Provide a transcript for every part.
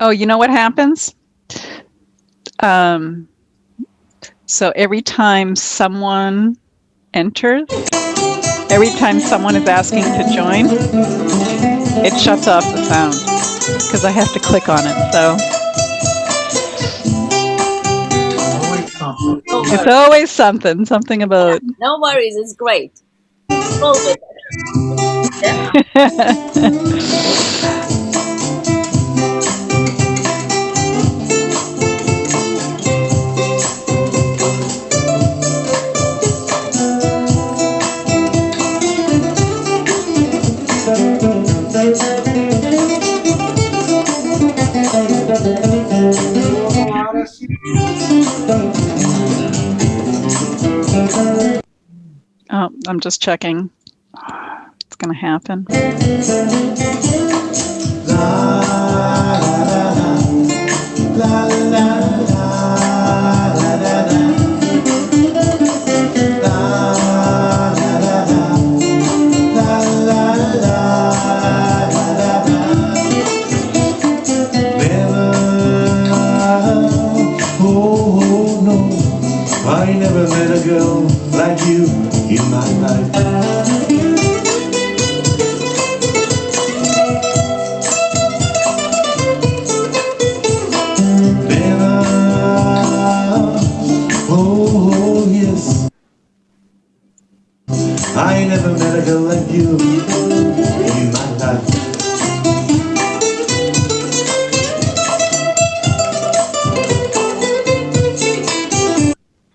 Oh, you know what happens? Um, so every time someone enters, every time someone is asking to join, it shuts off the sound because I have to click on it. So Always something. No it's worries. always something about. No worries. It's great. Roll with it. Yeah. Oh, I'm just checking. It's going to happen. Oh no, I never met a girl like you in my life. Never, oh yes, I never met a girl like you in my life.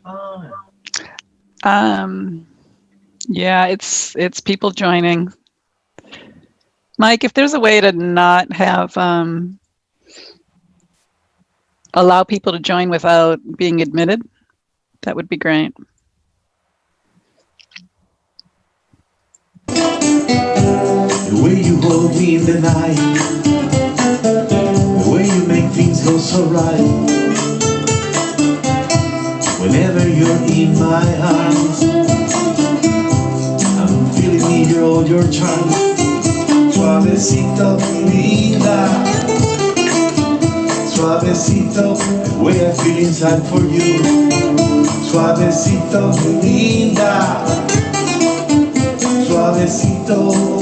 Oh, Yeah, it's people joining. Mike, if there's a way to not have allow people to join without being admitted, that would be great. The way you hold me in the night, the way you make things go so right. Whenever you're in my arms, I'm feeling eager all your charms. Suavecito, linda, suavecito, the way I feel inside for you. Suavecito, linda, suavecito.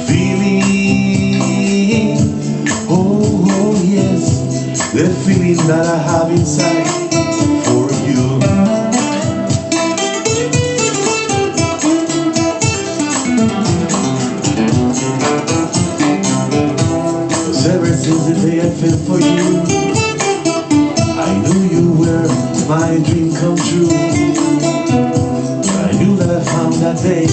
Feeling, oh yes, the feeling that I have inside for you. 'Cause ever since the day I fell for you, I knew you were my dream come true. I knew that I found that day.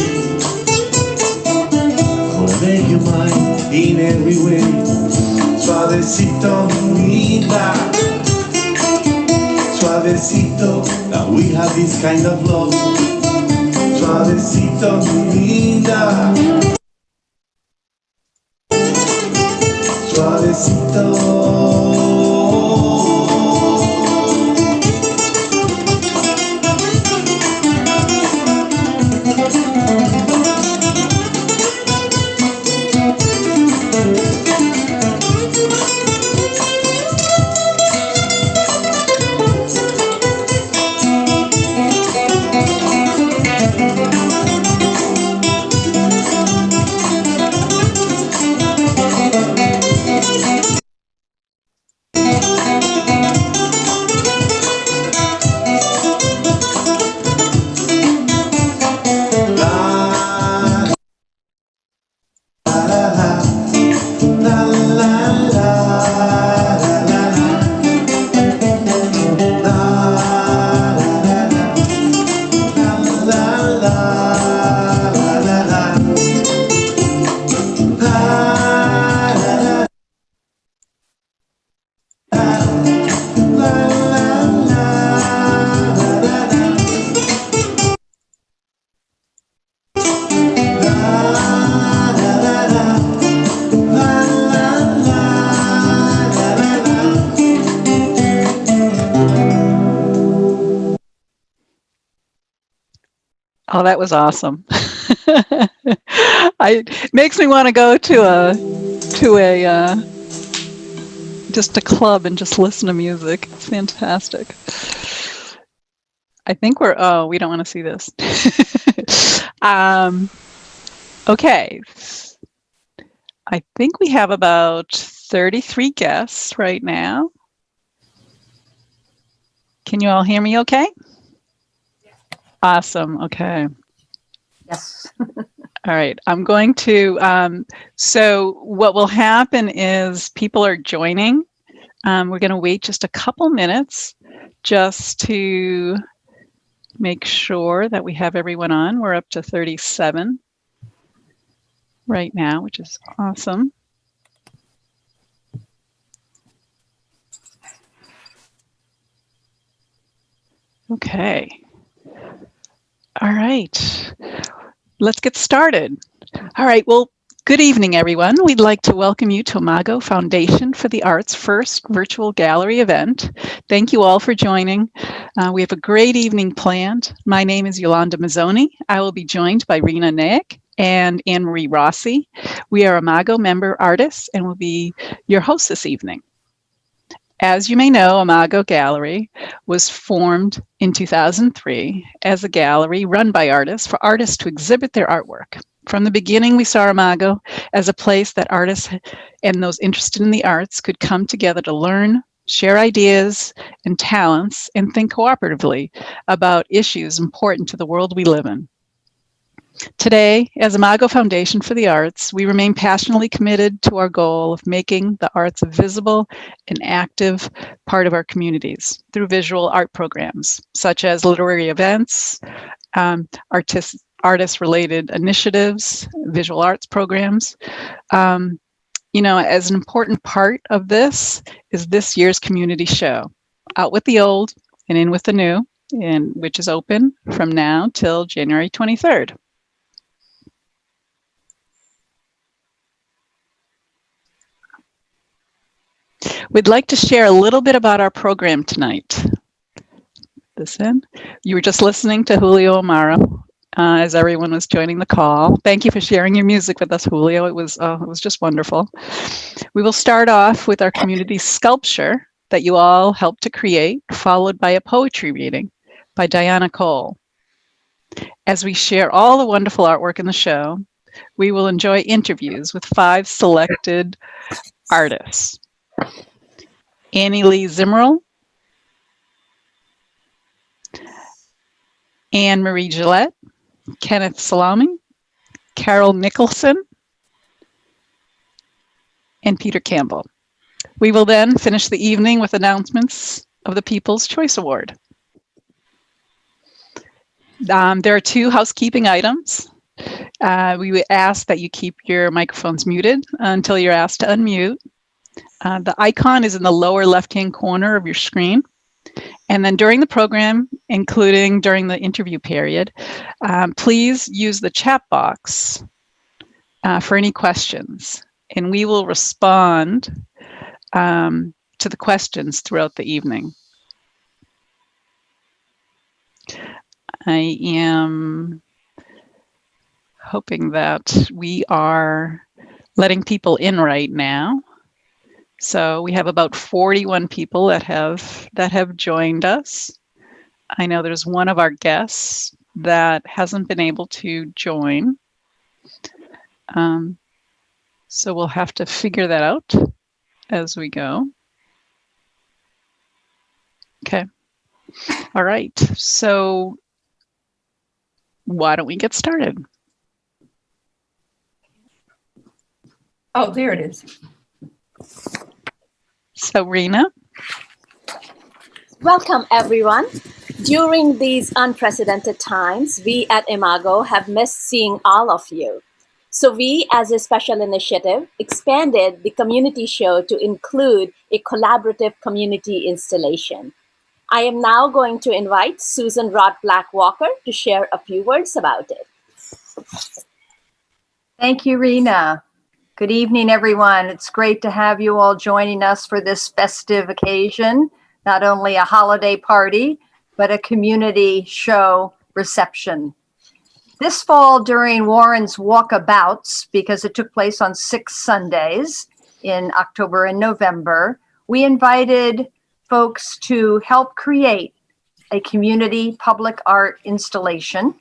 I wanna make you mine in every way. Suavecito, linda, suavecito. Now we have this kind of love. Suavecito, linda, suavecito. Oh, that was awesome. It makes me want to go to a just a club and just listen to music. It's fantastic. I think we don't want to see this. Okay. I think we have about 33 guests right now. Can you all hear me okay? Awesome. Okay. Yes. All right. I'm going to, so what will happen is people are joining. We're going to wait just a couple minutes just to make sure that we have everyone on. We're up to 37 right now, which is awesome. Okay. All right. Let's get started. All right. Well, good evening, everyone. We'd like to welcome you to Imago Foundation for the Arts' first virtual gallery event. Thank you all for joining. We have a great evening planned. My name is Yolanda Mazzoni. I will be joined by Rena Naik and Anne-Marie Rossi. We are Imago member artists and will be your hosts this evening. As you may know, Imago Gallery was formed in 2003 as a gallery run by artists for artists to exhibit their artwork. From the beginning, we saw Imago as a place that artists and those interested in the arts could come together to learn, share ideas and talents, and think cooperatively about issues important to the world we live in. Today, as Imago Foundation for the Arts, we remain passionately committed to our goal of making the arts a visible and active part of our communities through visual art programs, such as literary events, artist-related initiatives, visual arts programs. As an important part of this is this year's community show, Out with the Old and In with the New, which is open from now till January 23rd. We'd like to share a little bit about our program tonight. You were just listening to Julio Amaro as everyone was joining the call. Thank you for sharing your music with us, Julio. It was just wonderful. We will start off with our community sculpture that you all helped to create, followed by a poetry reading by Diana Cole. As we share all the wonderful artwork in the show, we will enjoy interviews with 5 selected artists. Annie Lee Zimmerl, Anne-Marie Gillette, Kenneth Salami, Carol Nicholson, and Peter Campbell. We will then finish the evening with announcements of the People's Choice Award. There are 2 housekeeping items. We would ask that you keep your microphones muted until you're asked to unmute. The icon is in the lower left-hand corner of your screen. And then during the program, including during the interview period, please use the chat box for any questions. And we will respond to the questions throughout the evening. I am hoping that we are letting people in right now. So we have about 41 people that have joined us. I know there's one of our guests that hasn't been able to join. So we'll have to figure that out as we go. Okay. All right. So why don't we get started? Oh, there it is. So Rena. Welcome, everyone. During these unprecedented times, we at Imago have missed seeing all of you. So we, as a special initiative, expanded the community show to include a collaborative community installation. I am now going to invite Susan Roth-Black-Walker to share a few words about it. Thank you, Rena. Good evening, everyone. It's great to have you all joining us for this festive occasion, not only a holiday party, but a community show reception. This fall during Warren's walkabouts, because it took place on 6 Sundays in October and November, we invited folks to help create a community public art installation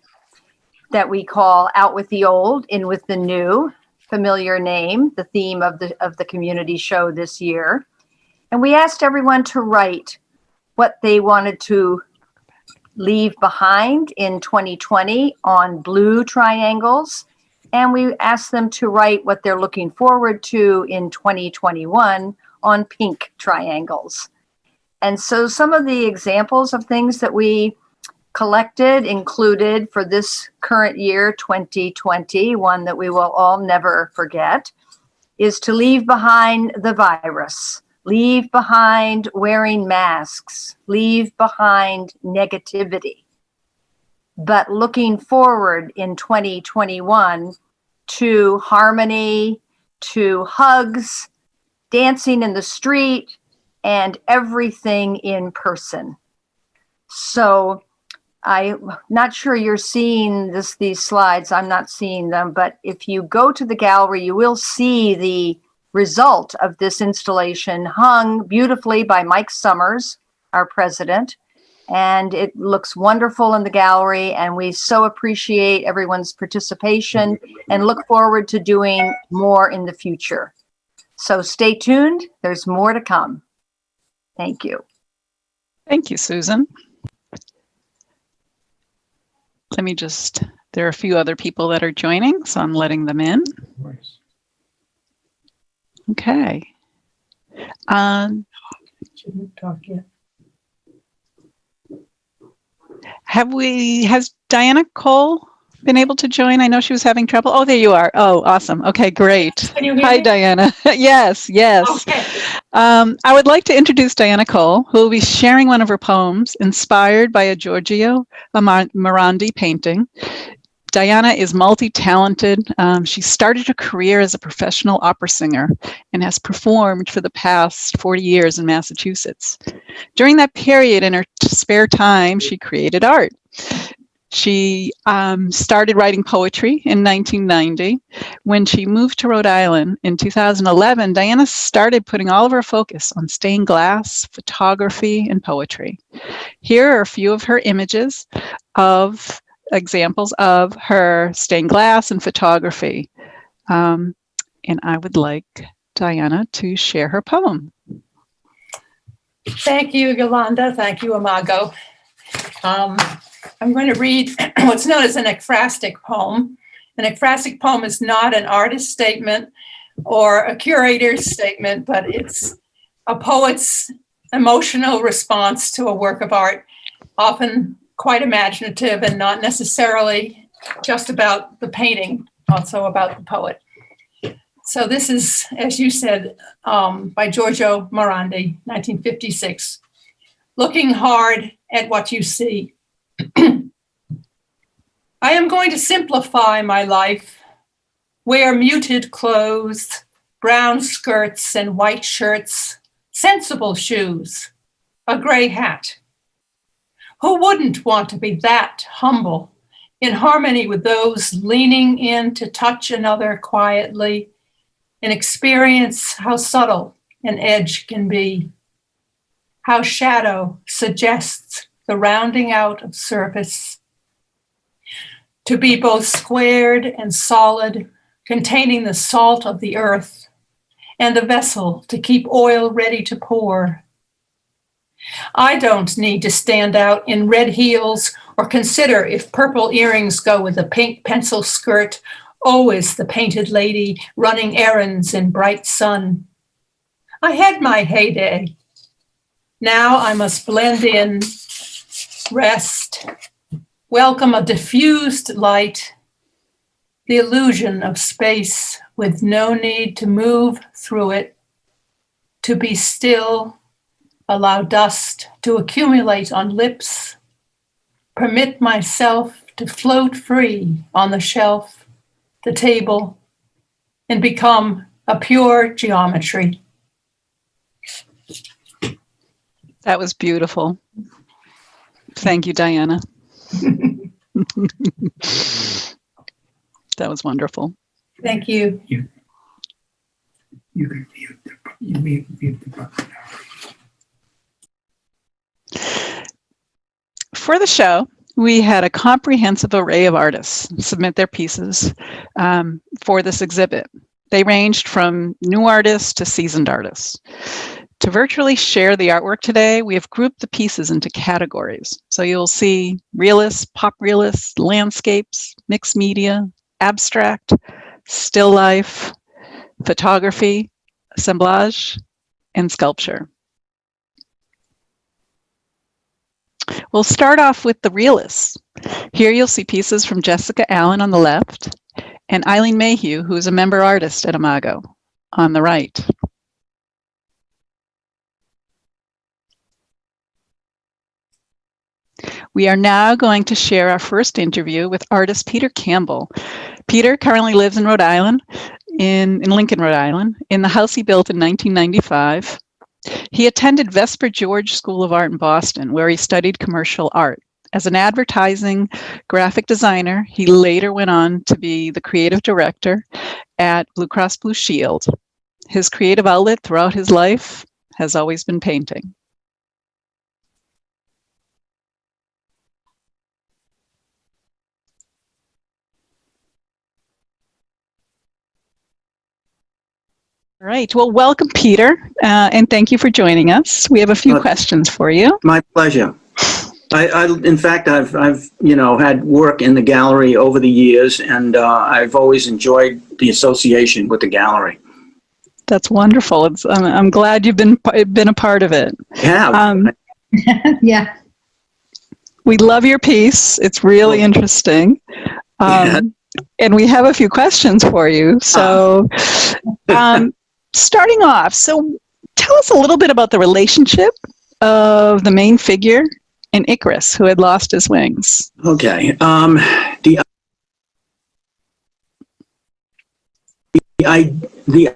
that we call Out with the Old, In with the New, familiar name, the theme of the community show this year. And we asked everyone to write what they wanted to leave behind in 2020 on blue triangles. And we asked them to write what they're looking forward to in 2021 on pink triangles. And so some of the examples of things that we collected included for this current year, 2020, one that we will all never forget, is to leave behind the virus. Leave behind wearing masks, leave behind negativity. But looking forward in 2021 to harmony, to hugs, dancing in the street, and everything in person. So I'm not sure you're seeing these slides. I'm not seeing them, but if you go to the gallery, you will see the result of this installation hung beautifully by Mike Summers, our president, and it looks wonderful in the gallery, and we so appreciate everyone's participation and look forward to doing more in the future. So stay tuned, there's more to come. Thank you. Thank you, Susan. There are a few other people that are joining, so I'm letting them in. Nice. Okay. Shouldn't talk yet. Has Diana Cole been able to join? I know she was having trouble. Oh, there you are. Oh, awesome. Okay, great. Can you hear Hi, me? Diana. Yes. Okay. I would like to introduce Diana Cole, who will be sharing one of her poems inspired by a Giorgio Morandi painting. Diana is multi-talented. She started her career as a professional opera singer and has performed for the past 40 years in Massachusetts. During that period, in her spare time, she created art. She started writing poetry in 1990. When she moved to Rhode Island in 2011, Diana started putting all of her focus on stained glass, photography, and poetry. Here are a few of her images of examples of her stained glass and photography. And I would like Diana to share her poem. Thank you, Yolanda. Thank you, Imago. I'm going to read what's known as an ekphrastic poem. An ekphrastic poem is not an artist's statement or a curator's statement, but it's a poet's emotional response to a work of art, often quite imaginative and not necessarily just about the painting, also about the poet. So this is, as you said, by Giorgio Morandi, 1956. Looking hard at what you see. I am going to simplify my life, wear muted clothes, brown skirts and white shirts, sensible shoes, a gray hat. Who wouldn't want to be that humble, in harmony with those leaning in to touch another quietly and experience how subtle an edge can be, how shadow suggests the rounding out of surface, to be both squared and solid, containing the salt of the earth and a vessel to keep oil ready to pour. I don't need to stand out in red heels or consider if purple earrings go with a pink pencil skirt, always the painted lady running errands in bright sun. I had my heyday. Now I must blend in, rest, welcome a diffused light, the illusion of space with no need to move through it, to be still, allow dust to accumulate on lips, permit myself to float free on the shelf, the table, and become a pure geometry. That was beautiful. Thank you, Diana. That was wonderful. Thank you. You can mute the button. For the show, we had a comprehensive array of artists submit their pieces for this exhibit. They ranged from new artists to seasoned artists. To virtually share the artwork today, we have grouped the pieces into categories. So you'll see realists, pop realists, landscapes, mixed media, abstract, still life, photography, assemblage, and sculpture. We'll start off with the realists. Here you'll see pieces from Jessica Allen on the left and Eileen Mayhew, who is a member artist at Imago, on the right. We are now going to share our first interview with artist Peter Campbell. Peter currently lives in Rhode Island, in Lincoln, Rhode Island, in the house he built in 1995. He attended Vesper George School of Art in Boston, where he studied commercial art. As an advertising graphic designer, he later went on to be the creative director at Blue Cross Blue Shield. His creative outlet throughout his life has always been painting. All right. Well, welcome, Peter, and thank you for joining us. We have a few questions for you. My pleasure. In fact, I've had work in the gallery over the years, and I've always enjoyed the association with the gallery. That's wonderful. I'm glad you've been a part of it. Yeah. Yeah. We love your piece. It's really interesting. And we have a few questions for you. So starting off, so tell us a little bit about the relationship of the main figure and Icarus, who had lost his wings. Okay. The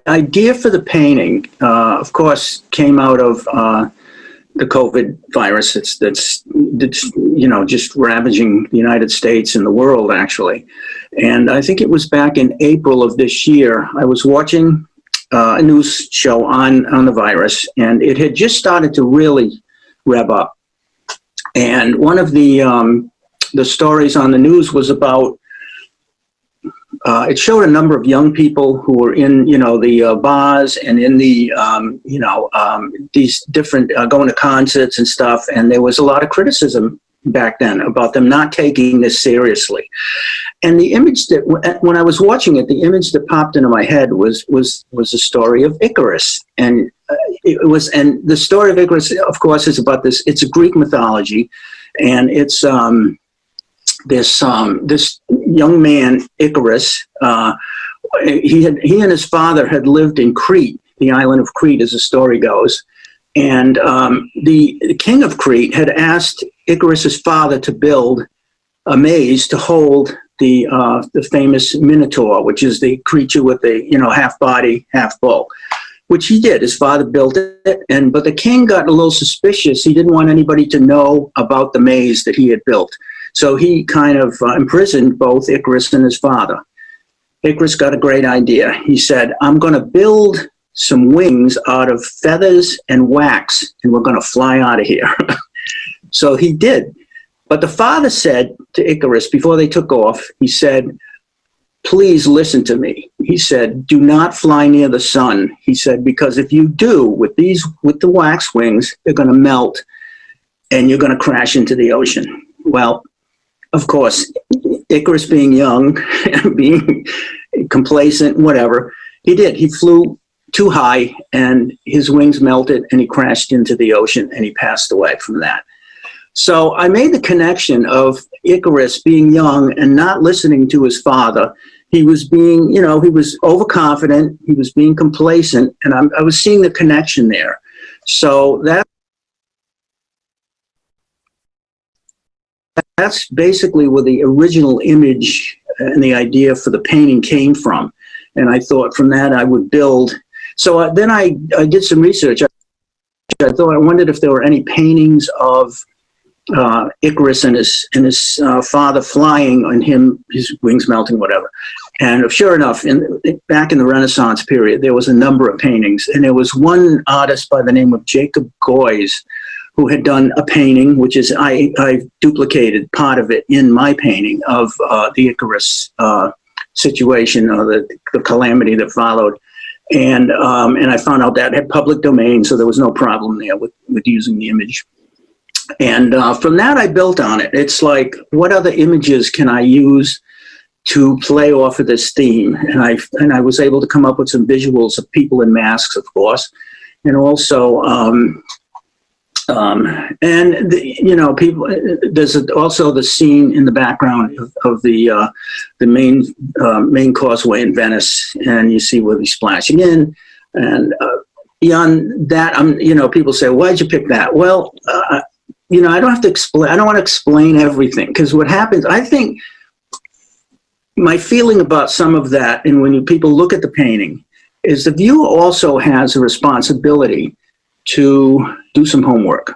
idea for the painting, of course, came out of the COVID virus that's just ravaging the United States and the world, actually. And I think it was back in April of this year, I was watching a news show on the virus, and it had just started to really rev up. And one of the stories on the news was about, it showed a number of young people who were in, the bars and in the, these different, going to concerts and stuff. And there was a lot of criticism back then about them not taking this seriously. And the image that, when I was watching it, the image that popped into my head was the story of Icarus. And and the story of Icarus, of course, is about this. It's a Greek mythology, and it's this young man, Icarus. He and his father had lived in Crete, the island of Crete, as the story goes. And the king of Crete had asked Icarus's father to build a maze to hold the famous Minotaur, which is the creature with the half body, half bull, which he did. His father built it, but the king got a little suspicious. He didn't want anybody to know about the maze that he had built, so he kind of imprisoned both Icarus and his father. Icarus got a great idea. He said, "I'm going to build some wings out of feathers and wax, and we're going to fly out of here." So he did. But the father said to Icarus, before they took off, he said, "Please listen to me." He said, "Do not fly near the sun." He said, "Because if you do, with the wax wings, they're going to melt and you're going to crash into the ocean." Well, of course, Icarus being young, being complacent, whatever, he did. He flew too high and his wings melted and he crashed into the ocean and he passed away from that. So I made the connection of Icarus being young and not listening to his father. He was being, he was overconfident, he was being complacent, and I was seeing the connection there. So that's basically where the original image and the idea for the painting came from. And I thought from that I would build. So then I did some research. I wondered if there were any paintings of Icarus and his father flying and his wings melting, whatever. And sure enough, back in the Renaissance period, there was a number of paintings. And there was one artist by the name of Jacob Goyes who had done a painting, which is, I duplicated part of it in my painting of the Icarus situation, or the calamity that followed. And I found out that had public domain, so there was no problem there with using the image. And from that, I built on it. It's like, what other images can I use to play off of this theme? And I was able to come up with some visuals of people in masks, of course, and also, people. There's also the scene in the background of the main causeway in Venice, and you see where he's splashing in, and beyond that, people say, "Why'd you pick that?" Well, I don't have to explain. I don't want to explain everything, because what happens, I think, my feeling about some of that, and when people look at the painting, is the viewer also has a responsibility to do some homework.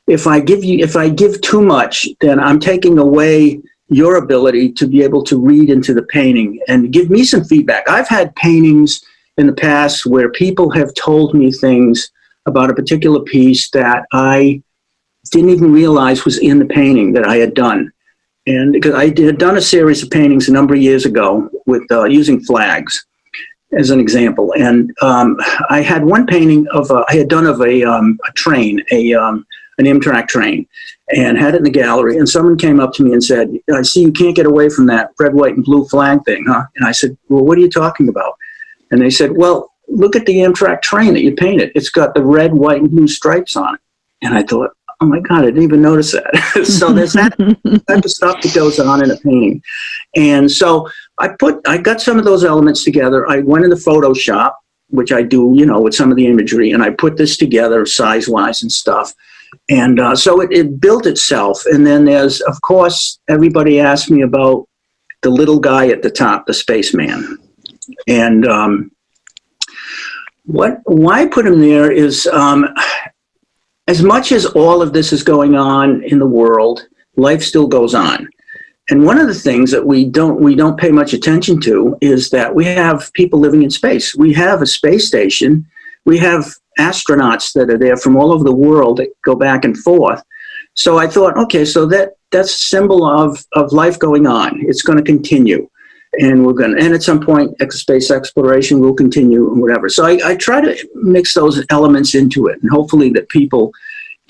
If I give too much, then I'm taking away your ability to be able to read into the painting and give me some feedback. I've had paintings in the past where people have told me things about a particular piece that I didn't even realize was in the painting that I had done. And because I had done a series of paintings a number of years ago with using flags as an example. And I had one painting I had done of a train, an Amtrak train, and had it in the gallery. And someone came up to me and said, "I see you can't get away from that red, white, and blue flag thing, huh?" And I said, "Well, what are you talking about?" And they said, "Well, look at the Amtrak train that you painted. It's got the red, white, and blue stripes on it." And I thought, oh my God, I didn't even notice that. So there's that type of stuff that goes on in a painting. And so I got some of those elements together. I went into Photoshop, which I do, with some of the imagery, and I put this together size-wise and stuff. And so it built itself. And then there's, of course, everybody asked me about the little guy at the top, the spaceman. And why I put him there is, as much as all of this is going on in the world, life still goes on. And one of the things that we don't pay much attention to is that we have people living in space. We have a space station. We have astronauts that are there from all over the world that go back and forth. So I thought, okay, so that's a symbol of life going on. It's going to continue. And at some point, space exploration will continue and whatever. So I try to mix those elements into it, and hopefully that people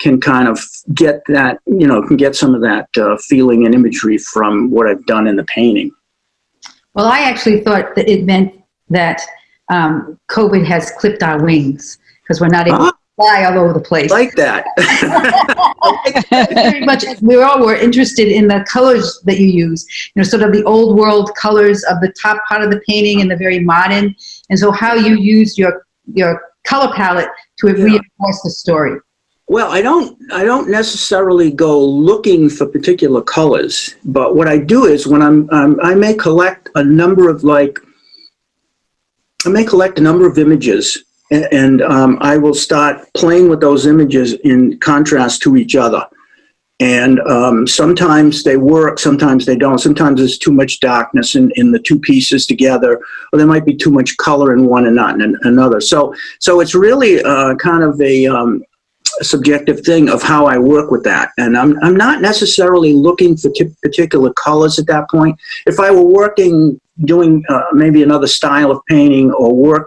can kind of get that, can get some of that feeling and imagery from what I've done in the painting. Well, I actually thought that it meant that COVID has clipped our wings, because we're not able to fly all over the place. Like that. Very much. We all were interested in the colors that you use, sort of the old world colors of the top part of the painting and the very modern. And so how you use your color palette to reinforce the story. Well, I don't necessarily go looking for particular colors, but what I do is when I may collect a number of images, and I will start playing with those images in contrast to each other. And sometimes they work, sometimes they don't. Sometimes there's too much darkness in the two pieces together, or there might be too much color in one and not in another. So it's really kind of a subjective thing of how I work with that. And I'm not necessarily looking for particular colors at that point. If I were doing maybe another style of painting, or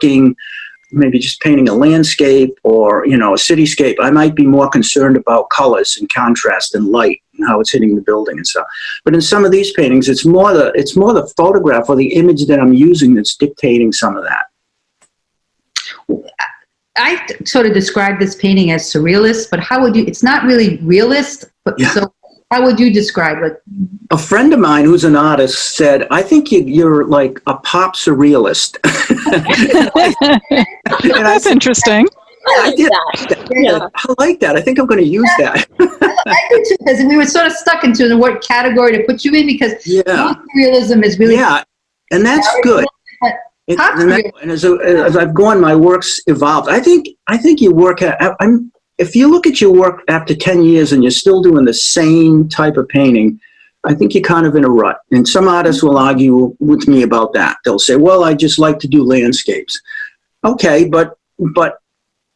maybe just painting a landscape or, a cityscape, I might be more concerned about colors and contrast and light and how it's hitting the building and stuff. But in some of these paintings, it's more the photograph or the image that I'm using that's dictating some of that. I sort of describe this painting as surrealist, but it's not really realist, but yeah. So how would you describe it? A friend of mine who's an artist said, "I think you're like a pop surrealist." That's interesting. I like that. I think I'm going to use that. I do too, because we were sort of stuck into what category to put you in, because realism is really and that's good. And as I've gone, my work's evolved. I think your work. If you look at your work after 10 years and you're still doing the same type of painting, I think you're kind of in a rut. And some artists will argue with me about that. They'll say, well, I just like to do landscapes. Okay, but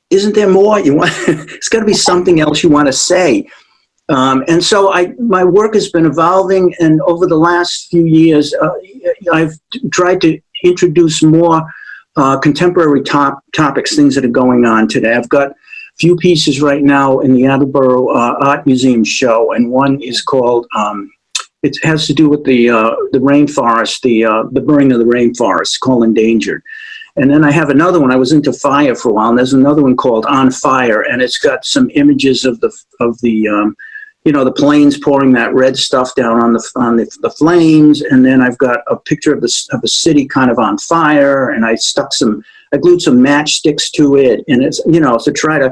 isn't there more you want? It's got to be something else you want to say. And so my work has been evolving, and over the last few years, I've tried to introduce more contemporary topics, things that are going on today. I've got a few pieces right now in the Attleboro Art Museum show, and one is called, it has to do with the rainforest, the burning of the rainforest, called Endangered. And then I have another one. I was into fire for a while, and there's another one called On Fire, and it's got some images of the planes pouring that red stuff down on the flames. And then I've got a picture of a city kind of on fire, and I glued some matchsticks to it, and it's to try to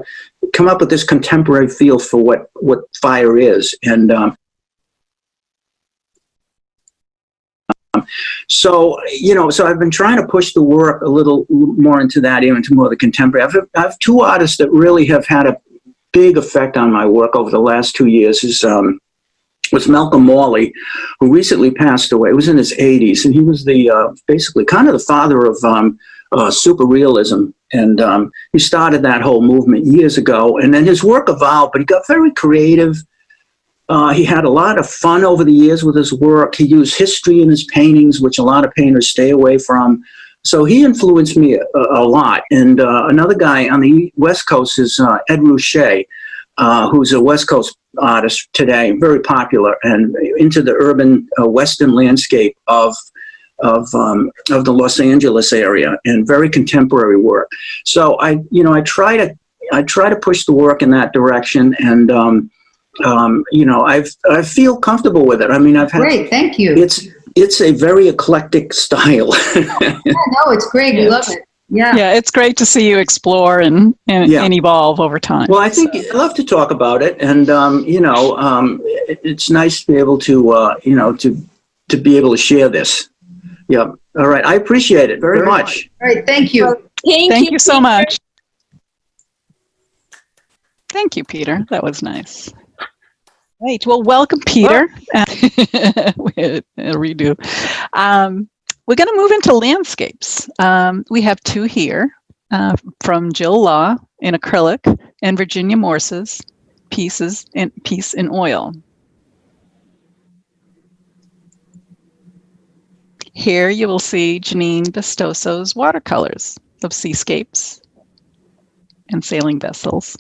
come up with this contemporary feel for what fire is. And so I've been trying to push the work a little more into that, even to more of the contemporary. I have two artists that really have had a big effect on my work over the last 2 years. Was Malcolm Morley, who recently passed away. He was in his 80s, and he was basically kind of the father of superrealism. And he started that whole movement years ago. And then his work evolved, but he got very creative. He had a lot of fun over the years with his work. He used history in his paintings, which a lot of painters stay away from. So he influenced me a lot. And another guy on the West Coast is Ed Ruscha, who's a West Coast artist today, very popular, and into the urban Western landscape of the Los Angeles area, and very contemporary work. So I try to push the work in that direction, and I feel comfortable with it. I mean, Great, thank you. It's a very eclectic style. Yeah, no, it's great. We love it. Yeah. Yeah, it's great to see you explore and evolve over time. Well, I think I love to talk about it, and it's nice to be able to to be able to share this. Yeah. All right. I appreciate it very much. All right. Thank you. Thank you so much. Thank you, Peter. That was nice. Right. Well, welcome, Peter. Redo. We're going to move into landscapes. We have two here from Jill Law in acrylic and Virginia Morse's piece in oil. Here you will see Janine Bestoso's watercolors of seascapes and sailing vessels.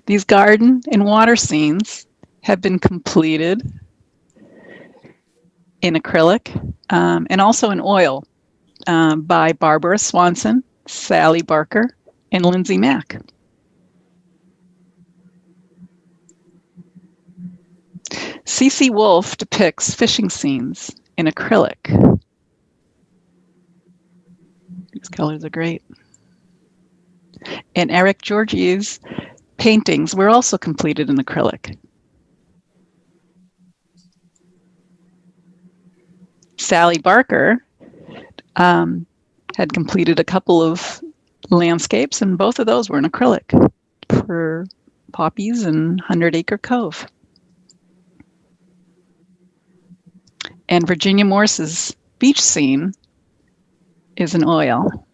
These garden and water scenes have been completed in acrylic and also in oil by Barbara Swanson, Sally Barker, and Lindsay Mack. C.C. Wolf depicts fishing scenes in acrylic. These colors are great. And Eric Georgie's paintings were also completed in acrylic. Sally Barker had completed a couple of landscapes, and both of those were in acrylic for Poppies and 100 Acre Cove. And Virginia Morse's beach scene is in oil.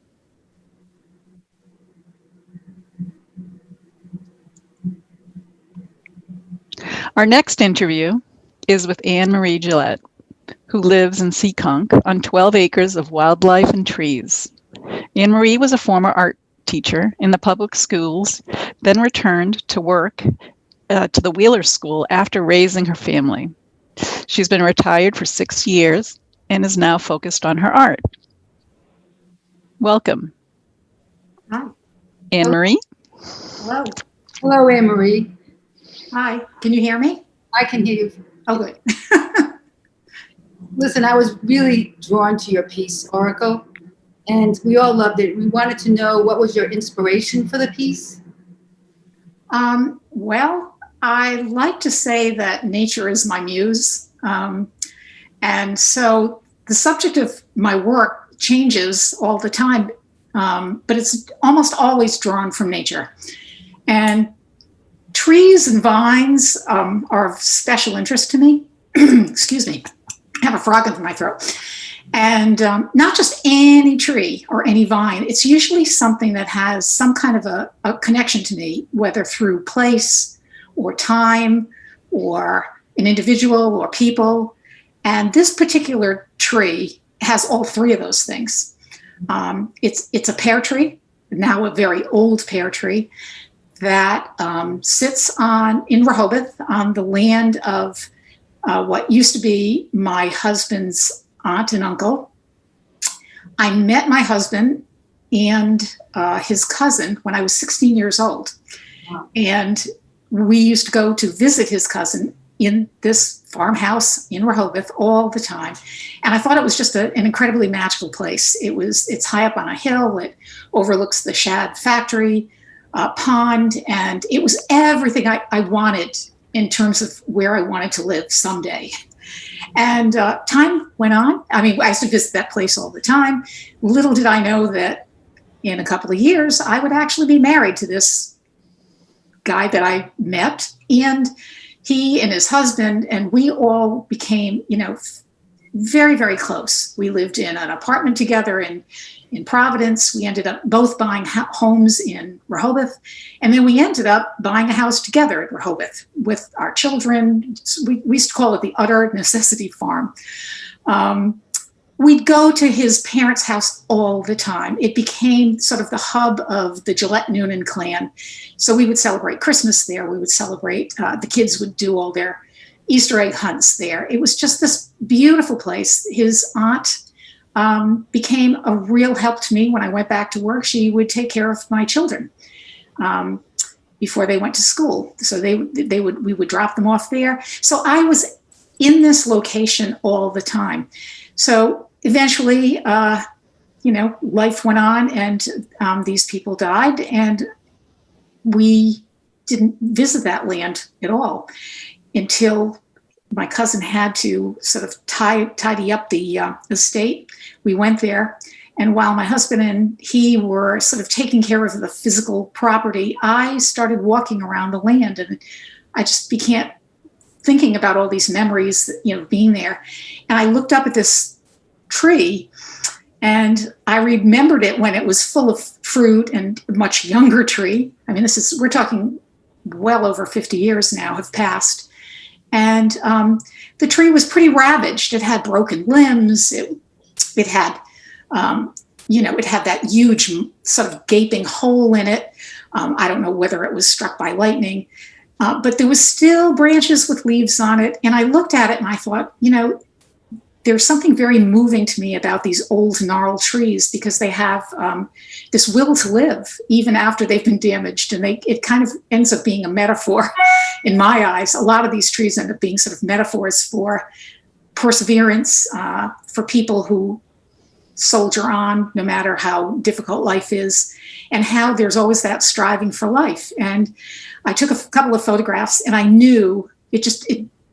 Our next interview is with Anne Marie Gillette, who lives in Seekonk on 12 acres of wildlife and trees. Anne Marie was a former art teacher in the public schools, then returned to work to the Wheeler School after raising her family. She's been retired for 6 years and is now focused on her art. Welcome. Hi. Anne Marie. Hello. Hello, Anne Marie. Hi. Can you hear me? I can hear you. Oh, good. Listen, I was really drawn to your piece, Oracle, and we all loved it. We wanted to know, what was your inspiration for the piece? Well, I like to say that nature is my muse. And so the subject of my work changes all the time, but it's almost always drawn from nature. And trees and vines are of special interest to me. Excuse me, I have a frog in my throat. And not just any tree or any vine, it's usually something that has some kind of a connection to me, whether through place or time or an individual or people. And this particular tree has all three of those things. It's a pear tree, now a very old pear tree, that sits in Rehoboth on the land of what used to be my husband's aunt and uncle. I met my husband and his cousin when I was 16 years old. Wow. And we used to go to visit his cousin in this farmhouse in Rehoboth all the time. And I thought it was just an incredibly magical place. It's high up on a hill. It overlooks the shad factory pond. And it was everything I wanted in terms of where I wanted to live someday. And time went on. I mean, I used to visit that place all the time. Little did I know that in a couple of years, I would actually be married to this guy that I met. And he and his husband, and we all became, very, very close. We lived in an apartment together in Providence. We ended up both buying homes in Rehoboth. And then we ended up buying a house together in Rehoboth with our children. We used to call it the utter necessity farm. We'd go to his parents' house all the time. It became sort of the hub of the Gillette Noonan clan. So we would celebrate Christmas there. We would celebrate, the kids would do all their Easter egg hunts there. It was just this beautiful place. His aunt became a real help to me when I went back to work. She would take care of my children before they went to school. So we would drop them off there. So I was in this location all the time. So eventually, life went on, and these people died, and we didn't visit that land at all until my cousin had to sort of tidy up the estate. We went there, and while my husband and he were sort of taking care of the physical property, I started walking around the land, and I just began thinking about all these memories, being there. And I looked up at this tree, and I remembered it when it was full of fruit, and a much younger tree. I mean, we're talking well over 50 years now have passed. And the tree was pretty ravaged. It had broken limbs. It had, it had that huge sort of gaping hole in it. I don't know whether it was struck by lightning, but there was still branches with leaves on it. And I looked at it and I thought, there's something very moving to me about these old gnarled trees, because they have this will to live even after they've been damaged. And it kind of ends up being a metaphor in my eyes. A lot of these trees end up being sort of metaphors for perseverance, for people who soldier on no matter how difficult life is, and how there's always that striving for life. And I took a couple of photographs, and I knew it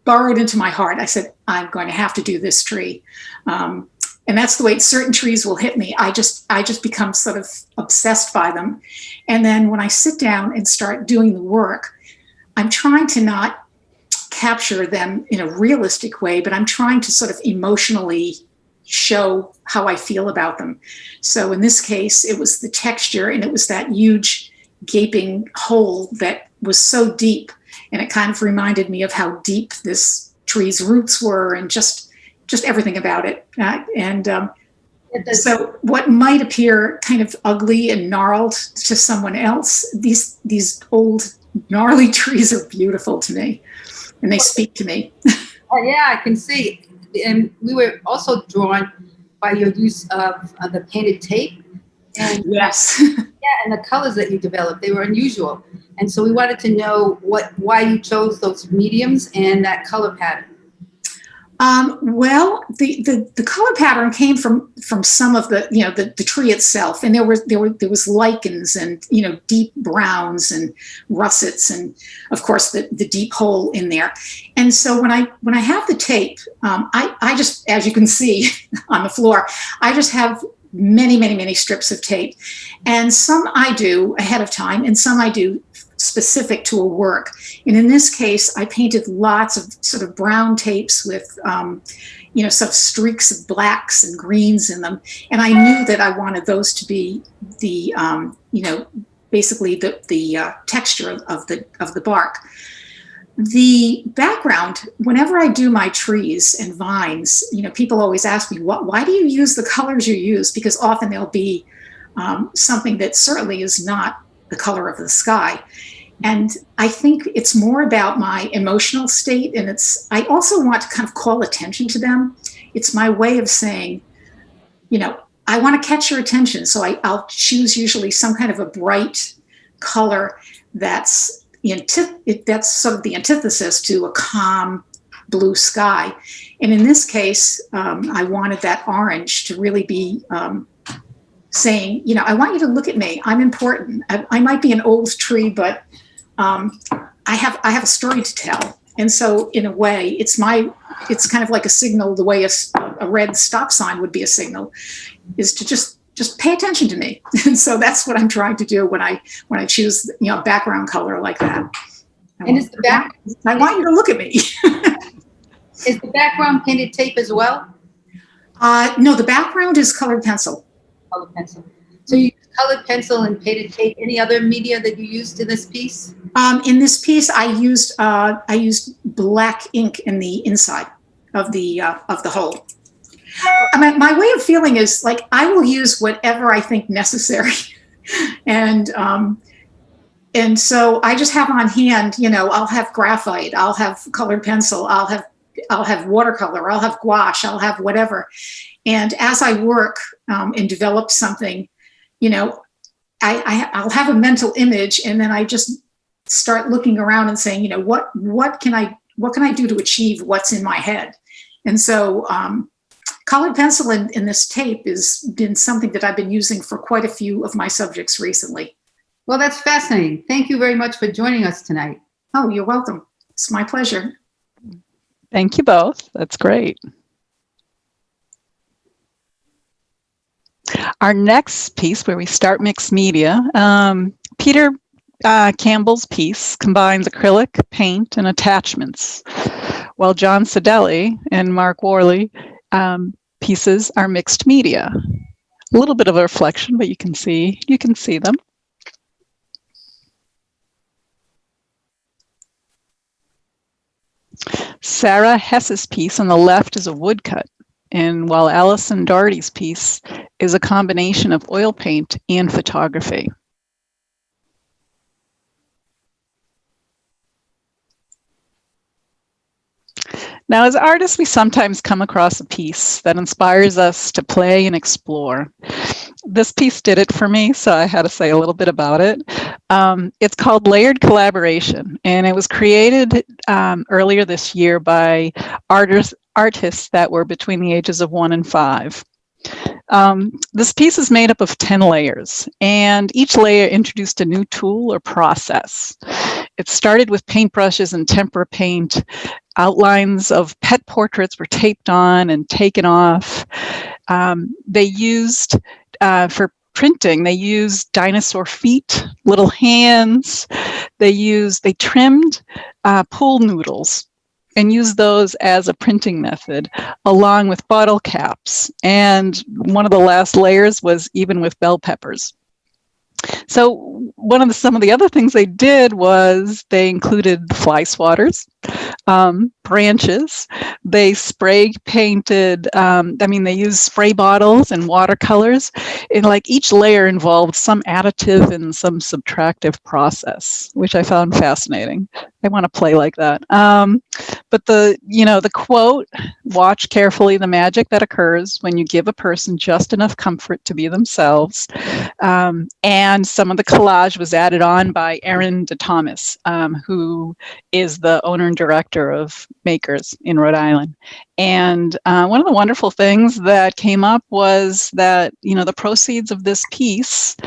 burrowed into my heart. I said, I'm going to have to do this tree. And that's the way certain trees will hit me. I just become sort of obsessed by them. And then when I sit down and start doing the work, I'm trying to not capture them in a realistic way, but I'm trying to sort of emotionally show how I feel about them. So in this case, it was the texture, and it was that huge gaping hole that was so deep. And it kind of reminded me of how deep this tree's roots were, and just everything about it. So what might appear kind of ugly and gnarled to someone else, these old gnarly trees are beautiful to me, and they speak to me. Oh, yeah, I can see. And we were also drawn by your use of the painted tape. And yes. Yeah, and the colors that you developed, they were unusual. And so we wanted to know why you chose those mediums and that color pattern. Well, the color pattern came from some of the tree itself, and there was lichens and deep browns and russets, and of course the deep hole in there. And so when I have the tape, I just, as you can see on the floor, I just have many strips of tape, and some I do ahead of time, and some I do specific to a work. And in this case, I painted lots of sort of brown tapes with, sort of streaks of blacks and greens in them. And I knew that I wanted those to be the, basically the texture of the bark. The background, whenever I do my trees and vines, people always ask me, why do you use the colors you use? Because often there'll be something that certainly is not the color of the sky. And I think it's more about my emotional state. And I also want to kind of call attention to them. It's my way of saying, I want to catch your attention. So I'll choose usually some kind of a bright color that's sort of the antithesis to a calm blue sky. And in this case, I wanted that orange to really be saying, I want you to look at me. I'm important. I might be an old tree, but I have a story to tell. And so in a way, it's kind of like a signal, the way a red stop sign would be a signal, is to just pay attention to me. And so that's what I'm trying to do when I choose, background color like that. And is I want you to look at me. Is the background painted tape as well? No, the background is colored pencil. Colored pencil. So you use colored pencil and painted tape. Any other media that you used in this piece? In this piece, I used black ink in the inside of the hole. I mean, my way of feeling is like I will use whatever I think necessary, and so I just have on hand. I'll have graphite, I'll have colored pencil, I'll have watercolor, I'll have gouache, I'll have whatever. And as I work and develop something, I'll have a mental image, and then I just start looking around and saying, what can I do to achieve what's in my head? And so colored pencil in this tape has been something that I've been using for quite a few of my subjects recently. Well, that's fascinating. Thank you very much for joining us tonight. Oh, you're welcome. It's my pleasure. Thank you both. That's great. Our next piece, where we start mixed media, Peter Campbell's piece combines acrylic, paint, and attachments, while John Sedelli and Mark Worley pieces are mixed media. A little bit of a reflection, but you can see them. Sarah Hess's piece on the left is a woodcut, and while Alison Doherty's piece is a combination of oil paint and photography. Now, as artists, we sometimes come across a piece that inspires us to play and explore. This piece did it for me, so I had to say a little bit about it. It's called Layered Collaboration, and it was created earlier this year by artists that were between the ages of 1 and 5. This piece is made up of 10 layers, and each layer introduced a new tool or process. It started with paintbrushes and tempera paint. Outlines of pet portraits were taped on and taken off. They used, for printing, they used dinosaur feet, little hands. They trimmed pool noodles and used those as a printing method, along with bottle caps. And one of the last layers was even with bell peppers. So some of the other things they did was they included fly swatters, branches. They spray painted, they used spray bottles and watercolors. And like each layer involved some additive and some subtractive process, which I found fascinating. I want to play like that. But the quote, "Watch carefully the magic that occurs when you give a person just enough comfort to be themselves." And some of the collage was added on by Erin DeThomas, who is the owner and director of Makers in Rhode Island. And one of the wonderful things that came up was that, the proceeds of this piece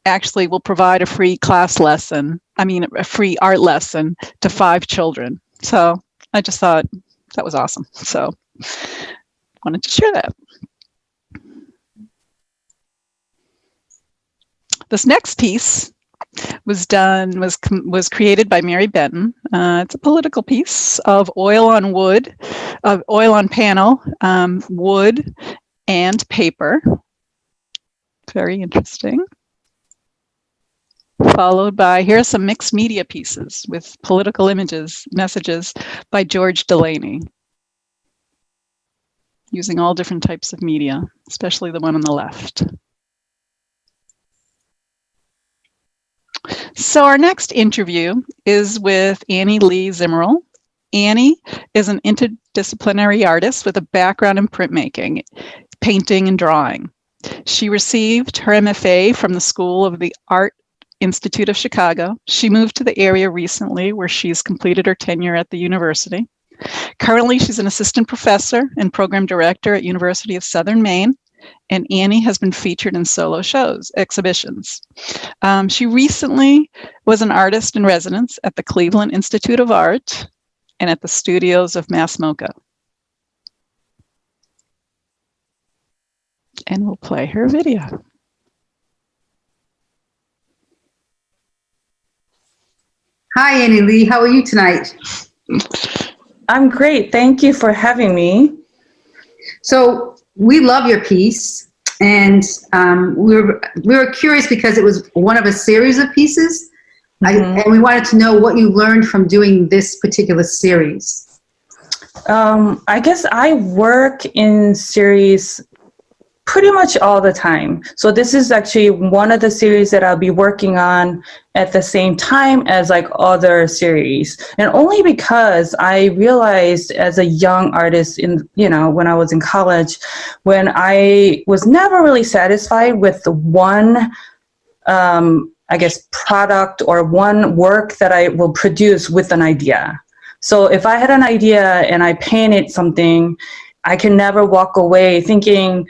actually will provide a free a free art lesson to 5 children. So I just thought that was awesome. So wanted to share that. This next piece was created by Mary Benton. It's a political piece of oil on wood, of oil on panel, wood, and paper. Very interesting. Followed by, here are some mixed media pieces with political messages by George Delaney, using all different types of media, especially the one on the left. So our next interview is with Annie Lee Zimmerl. Annie is an interdisciplinary artist with a background in printmaking, painting, and drawing. She received her MFA from the School of the Art Institute of Chicago. She moved to the area recently where she's completed her tenure at the university. Currently, she's an assistant professor and program director at University of Southern Maine, and Annie has been featured in solo shows, exhibitions. She recently was an artist in residence at the Cleveland Institute of Art and at the studios of Mass MoCA. And we'll play her video. Hi, Annie Lee. How are you tonight? I'm great. Thank you for having me. So we love your piece, and we were curious because it was one of a series of pieces, and we wanted to know what you learned from doing this particular series. I guess I work in series pretty much all the time. So this is actually one of the series that I'll be working on at the same time as like other series. And only because I realized as a young artist when I was in college, when I was never really satisfied with the one, product or one work that I will produce with an idea. So if I had an idea and I painted something, I can never walk away thinking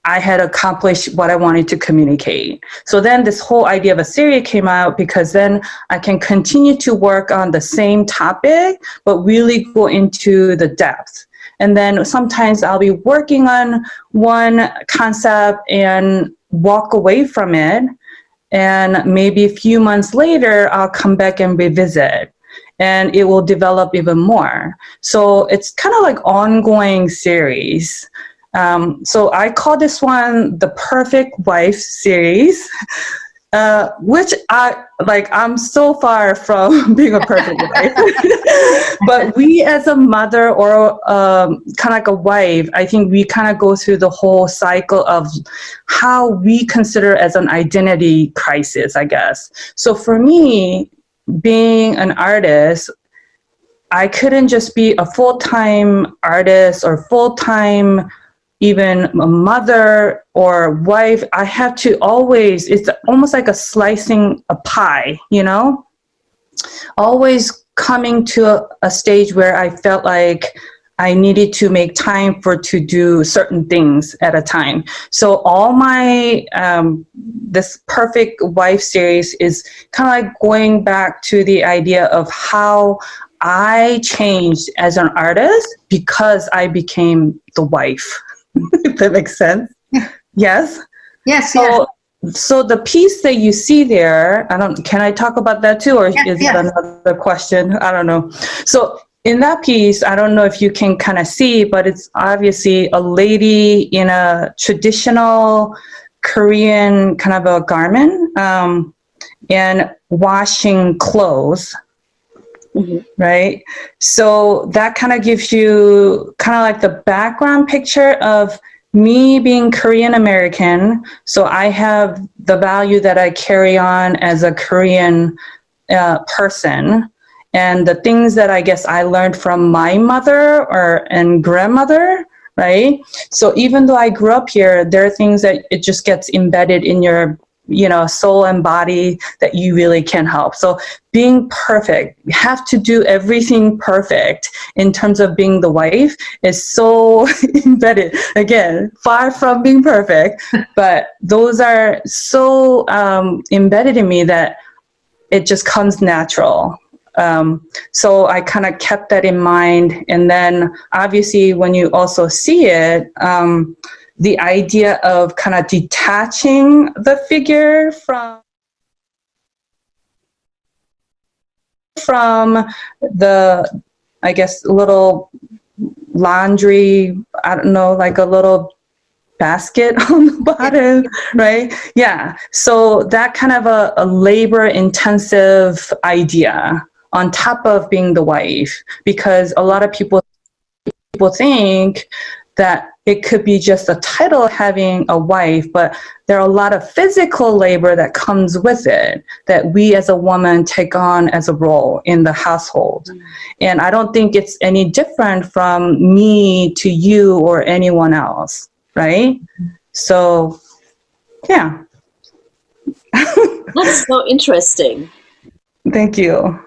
I had accomplished what I wanted to communicate. So then this whole idea of a series came out because then I can continue to work on the same topic, but really go into the depth. And then sometimes I'll be working on one concept and walk away from it. And maybe a few months later, I'll come back and revisit, and it will develop even more. So it's kind of like ongoing series. So I call this one the Perfect Wife series, which I'm so far from being a perfect wife. But we as a mother or kind of like a wife, I think we kind of go through the whole cycle of how we consider as an identity crisis, I guess. So for me, being an artist, I couldn't just be a full-time artist or full-time even a mother or wife. I have to always, it's almost like a slicing a pie, always coming to a stage where I felt like I needed to make time to do certain things at a time. So all my, this Perfect Wife series is kind of like going back to the idea of how I changed as an artist because I became the wife. If that makes sense. Yes. Yes. So the piece that you see there, can I talk about that too, or is it another question? I don't know. So in that piece, I don't know if you can kind of see, but it's obviously a lady in a traditional Korean kind of a garment, and washing clothes. Right? So that kind of gives you kind of like the background picture of me being Korean American. So I have the value that I carry on as a Korean person, and the things that I guess I learned from my mother and grandmother, right? So even though I grew up here, there are things that it just gets embedded in your soul and body that you really can't help. So being perfect, you have to do everything perfect in terms of being the wife is so embedded. Again, far from being perfect, but those are so embedded in me that it just comes natural. So I kind of kept that in mind. And then obviously when you also see it, the idea of kind of detaching the figure from from the, I guess, little laundry, I don't know, like a little basket on the bottom, right? Yeah. So that kind of a labor intensive idea on top of being the wife, because a lot of people think that it could be just a title having a wife, but there are a lot of physical labor that comes with it that we as a woman take on as a role in the household. And I don't think it's any different from me to you or anyone else, right? So, yeah. That's so interesting. Thank you.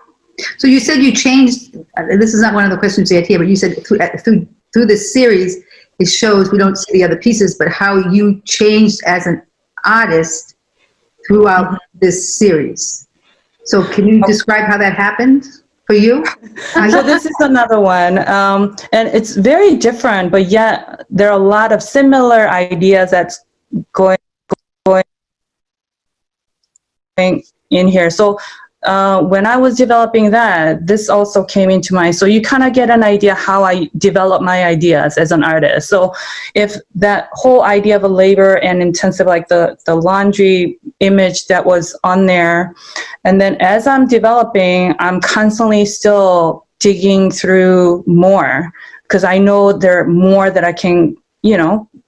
So you said you changed, this is not one of the questions you had here, but you said through this series, it shows we don't see the other pieces, but how you changed as an artist throughout this series. So can you describe how that happened for you? So this is another one, and it's very different, but yet there are a lot of similar ideas that's going in here. So when I was developing that, this also came into mind. So you kind of get an idea how I develop my ideas as an artist. So if that whole idea of a labor and intensive, like the laundry image that was on there, and then as I'm developing, I'm constantly still digging through more because I know there are more that I can,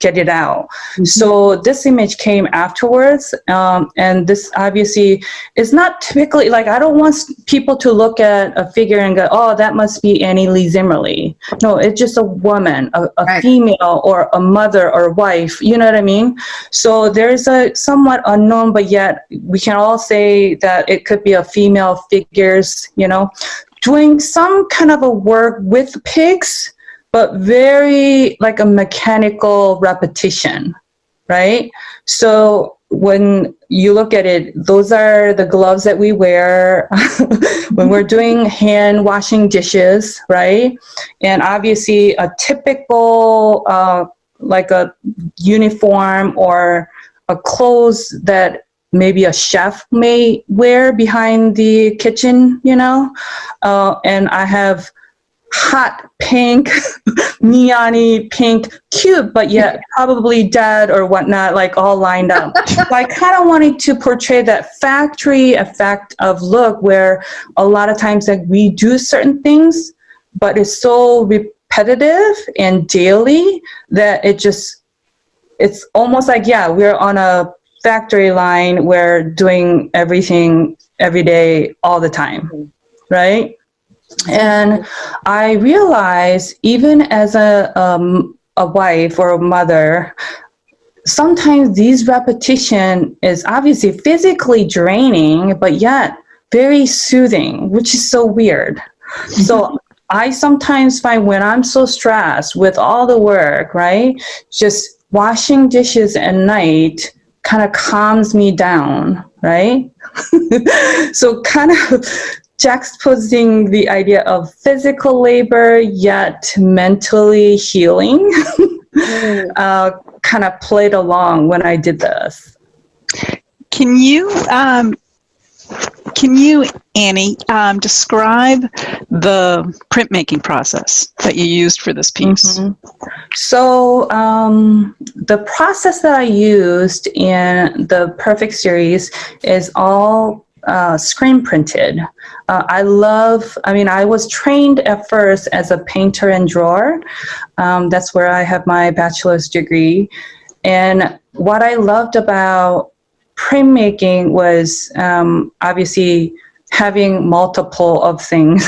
get it out. Mm-hmm. So this image came afterwards. And this obviously is not typically, like, I don't want people to look at a figure and go, oh, that must be Annie Lee Zimmerly. No, it's just a woman, a right. female or a mother or wife, you know what I mean? So there's a somewhat unknown, but yet we can all say that it could be a female figures, doing some kind of a work with pigs, but very like a mechanical repetition, right? So when you look at it, those are the gloves that we wear when we're doing hand washing dishes, right? And obviously a typical, like a uniform or a clothes that maybe a chef may wear behind the kitchen, and I have hot pink, neon-y pink, cute, but yet probably dead or whatnot, like all lined up. So I kind of wanted to portray that factory effect of look where a lot of times like we do certain things, but it's so repetitive and daily that it's almost like, yeah, we're on a factory line. We're doing everything every day, all the time, right? And I realized even as a wife or a mother, sometimes these repetition is obviously physically draining, but yet very soothing, which is so weird. So I sometimes find when I'm so stressed with all the work, right, just washing dishes at night kind of calms me down, right? So kind of juxtaposing the idea of physical labor yet mentally healing kind of played along when I did this. Can you, Annie, describe the printmaking process that you used for this piece? Mm-hmm. So the process that I used in the Perfect series is all screen printed. I was trained at first as a painter and drawer. That's where I have my bachelor's degree. And what I loved about printmaking was obviously having multiple of things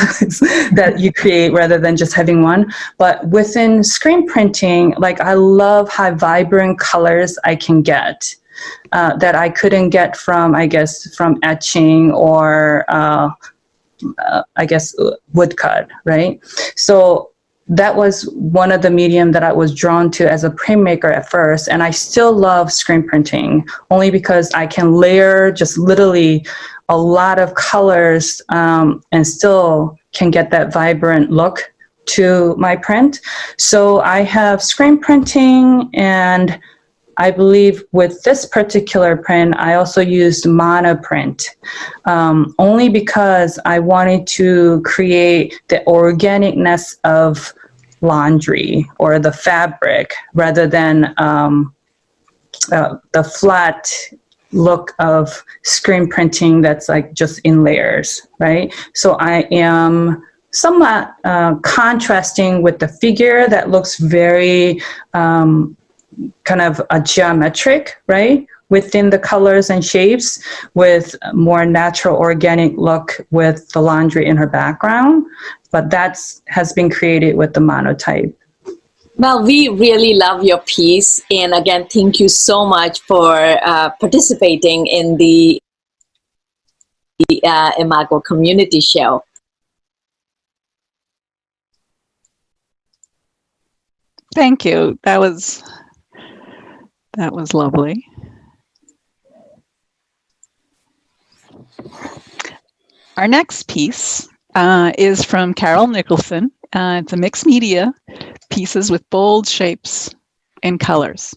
that you create rather than just having one. But within screen printing, like I love how vibrant colors I can get. That I couldn't get from etching or woodcut, right? So that was one of the medium that I was drawn to as a printmaker at first. And I still love screen printing only because I can layer just literally a lot of colors and still can get that vibrant look to my print. So I have screen printing and I believe with this particular print, I also used monoprint, only because I wanted to create the organicness of laundry or the fabric rather than the flat look of screen printing that's like just in layers, right? So I am somewhat contrasting with the figure that looks very kind of a geometric, right? Within the colors and shapes, with more natural organic look with the laundry in her background. But that's has been created with the monotype. Well, we really love your piece. And again, thank you so much for participating in the Imago community show. Thank you. That was lovely. Our next piece is from Carol Nicholson. It's a mixed media pieces with bold shapes and colors.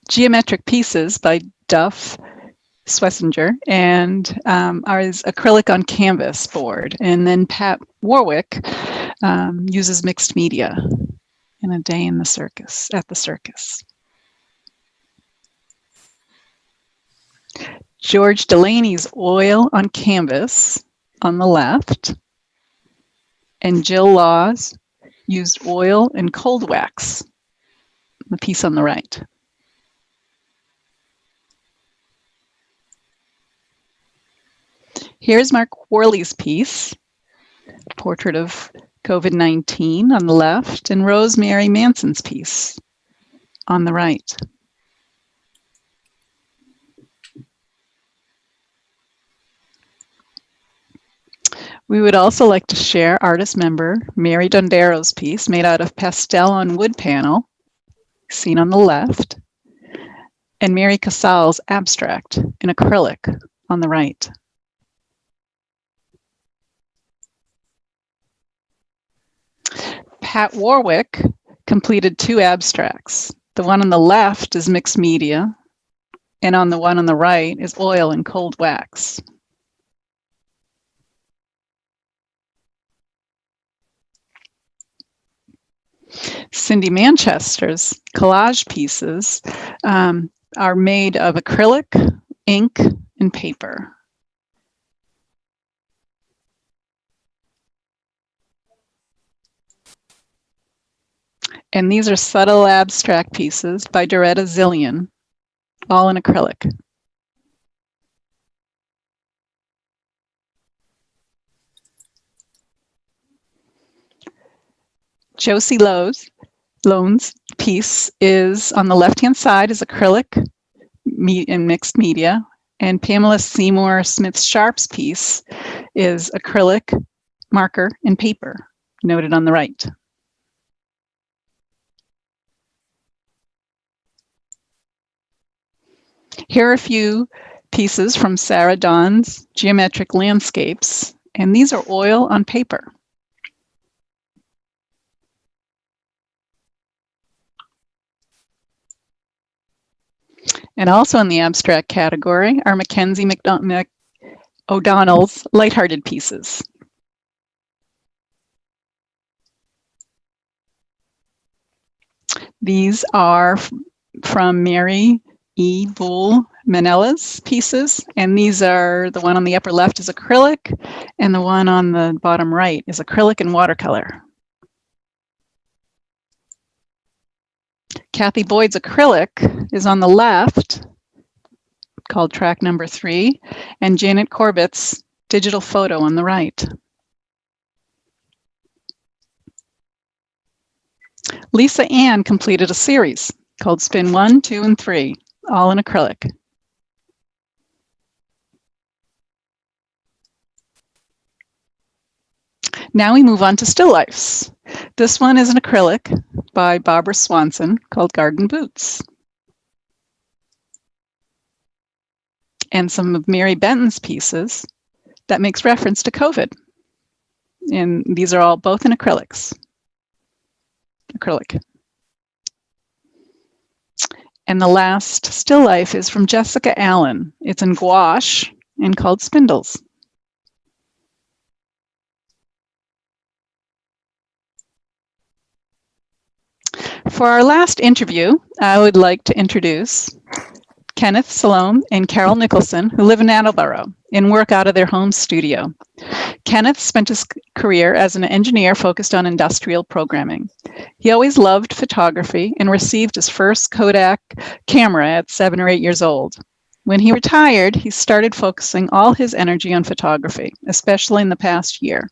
Geometric Pieces by Duff Swessinger, and ours acrylic on canvas board. And then Pat Warwick uses mixed media in A Day in the Circus, at the circus. George Delaney's Oil on Canvas on the left, and Jill Laws used oil and cold wax, the piece on the right. Here's Mark Worley's piece, Portrait of COVID-19 on the left, and Rosemary Manson's piece on the right. We would also like to share artist member Mary Dondero's piece made out of pastel on wood panel, seen on the left, and Mary Casal's abstract in acrylic on the right. Pat Warwick completed two abstracts. The one on the left is mixed media, and on the one on the right is oil and cold wax. Cindy Manchester's collage pieces are made of acrylic, ink, and paper. And these are subtle abstract pieces by Doretta Zillion, all in acrylic. Josie Loan's piece is on the left-hand side is acrylic in mixed media, and Pamela Seymour Smith-Sharp's piece is acrylic, marker, and paper, noted on the right. Here are a few pieces from Sarah Dawn's Geometric Landscapes, and these are oil on paper. And also in the abstract category are Mackenzie O'Donnell's lighthearted pieces. These are from Mary E. Bull Manella's pieces, and these are, the one on the upper left is acrylic, and the one on the bottom right is acrylic and watercolor. Kathy Boyd's acrylic is on the left, called track number 3, and Janet Corbett's digital photo on the right. Lisa Ann completed a series called Spin 1, 2, and 3, all in acrylic. Now we move on to still lifes. This one is an acrylic by Barbara Swanson called Garden Boots. And some of Mary Benton's pieces that makes reference to COVID. And these are all both in acrylics. acrylic. And the last still life is from Jessica Allen. It's in gouache and called Spindles. For our last interview, I would like to introduce Kenneth Salome and Carol Nicholson, who live in Attleboro and work out of their home studio. Kenneth spent his career as an engineer focused on industrial programming. He always loved photography and received his first Kodak camera at 7 or 8 years old. When he retired, he started focusing all his energy on photography, especially in the past year.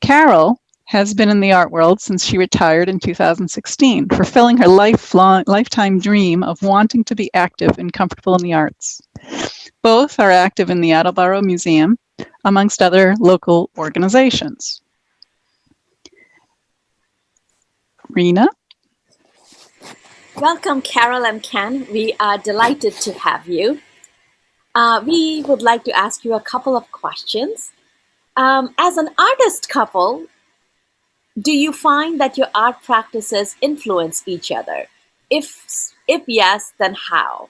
Carol has been in the art world since she retired in 2016, fulfilling her lifetime dream of wanting to be active and comfortable in the arts. Both are active in the Attleboro Museum, amongst other local organizations. Rena? Welcome, Carol and Ken. We are delighted to have you. We would like to ask you a couple of questions. As an artist couple, do you find that your art practices influence each other? If yes, then how?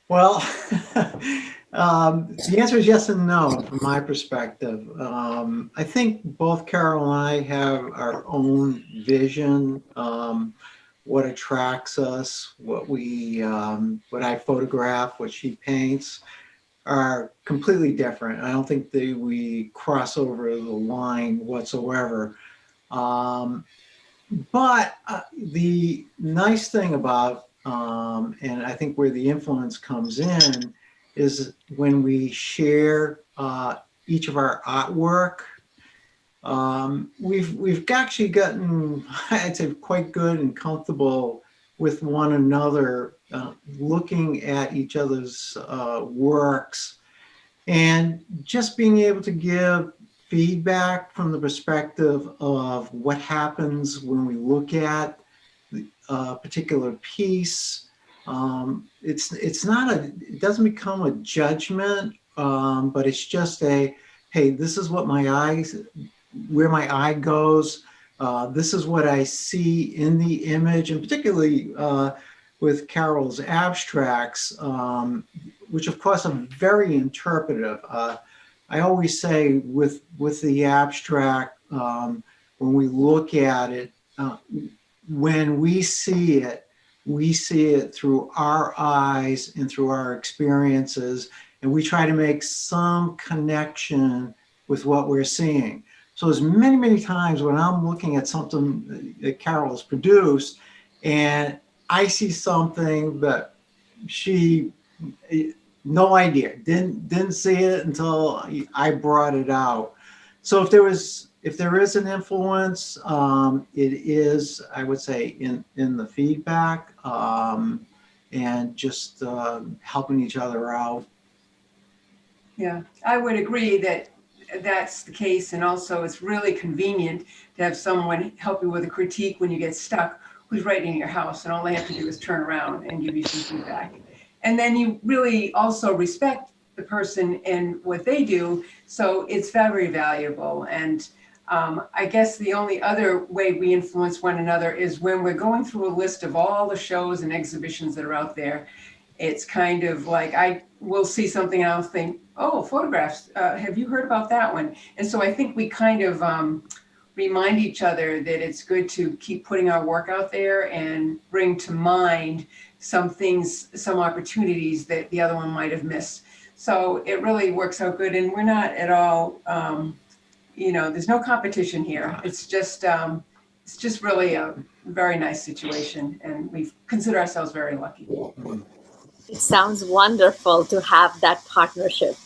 Well, the answer is yes and no from my perspective. I think both Carol and I have our own vision, what attracts us, what I photograph, what she paints are completely different. I don't think we cross over the line whatsoever. But the nice thing about, and I think where the influence comes in, is when we share each of our artwork. We've actually gotten, I'd say, quite good and comfortable with one another, looking at each other's works, and just being able to give feedback from the perspective of what happens when we look at a particular piece. It doesn't become a judgment, but it's just hey, this is what where my eye goes. This is what I see in the image, and particularly with Carol's abstracts, which of course are very interpretive. I always say with the abstract, when we look at it, when we see it through our eyes and through our experiences, and we try to make some connection with what we're seeing. So there's many, many times when I'm looking at something that Carol has produced, and I see something that she, no idea, didn't see it until I brought it out. So if there is an influence, it is, I would say, in the feedback, and just helping each other out. Yeah, I would agree that that's the case, and also it's really convenient to have someone help you with a critique when you get stuck, who's right in your house, and all they have to do is turn around and give you some feedback. And then you really also respect the person and what they do, so it's very valuable. And I guess the only other way we influence one another is when we're going through a list of all the shows and exhibitions that are out there. It's kind of like I will see something and I'll think, oh, photographs, have you heard about that one? And so I think we kind of remind each other that it's good to keep putting our work out there and bring to mind some things, some opportunities that the other one might have missed. So it really works out good, and we're not at all, there's no competition here. It's just really a very nice situation, and we consider ourselves very lucky. It sounds wonderful to have that partnership,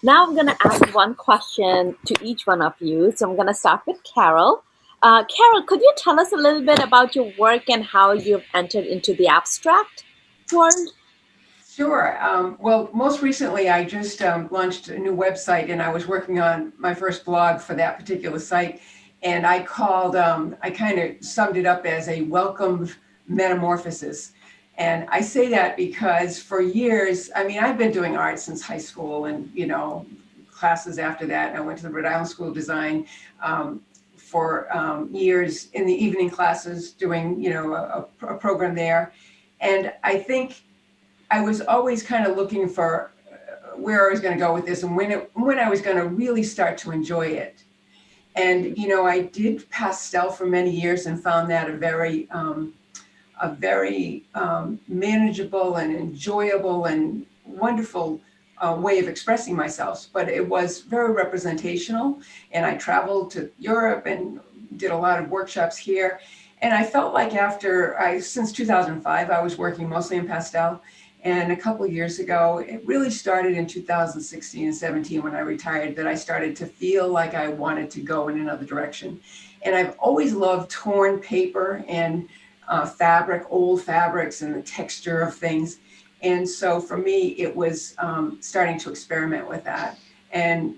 Now I'm going to ask one question to each one of you. So I'm going to start with Carol. Carol, could you tell us a little bit about your work and how you've entered into the abstract world? Sure. Well, most recently, I just launched a new website, and I was working on my first blog for that particular site. And I kind of summed it up as a welcome metamorphosis. And I say that because for years, I've been doing art since high school, and, classes after that. And I went to the Rhode Island School of Design for years in the evening classes, doing, a program there. And I think I was always kind of looking for where I was going to go with this and when I was going to really start to enjoy it. And, I did pastel for many years and found that a very manageable and enjoyable and wonderful way of expressing myself. But it was very representational. And I traveled to Europe and did a lot of workshops here. And I felt like since 2005, I was working mostly in pastel. And a couple of years ago, it really started in 2016 and 17 when I retired, that I started to feel like I wanted to go in another direction. And I've always loved torn paper and fabric, old fabrics, and the texture of things. And so for me, it was starting to experiment with that. And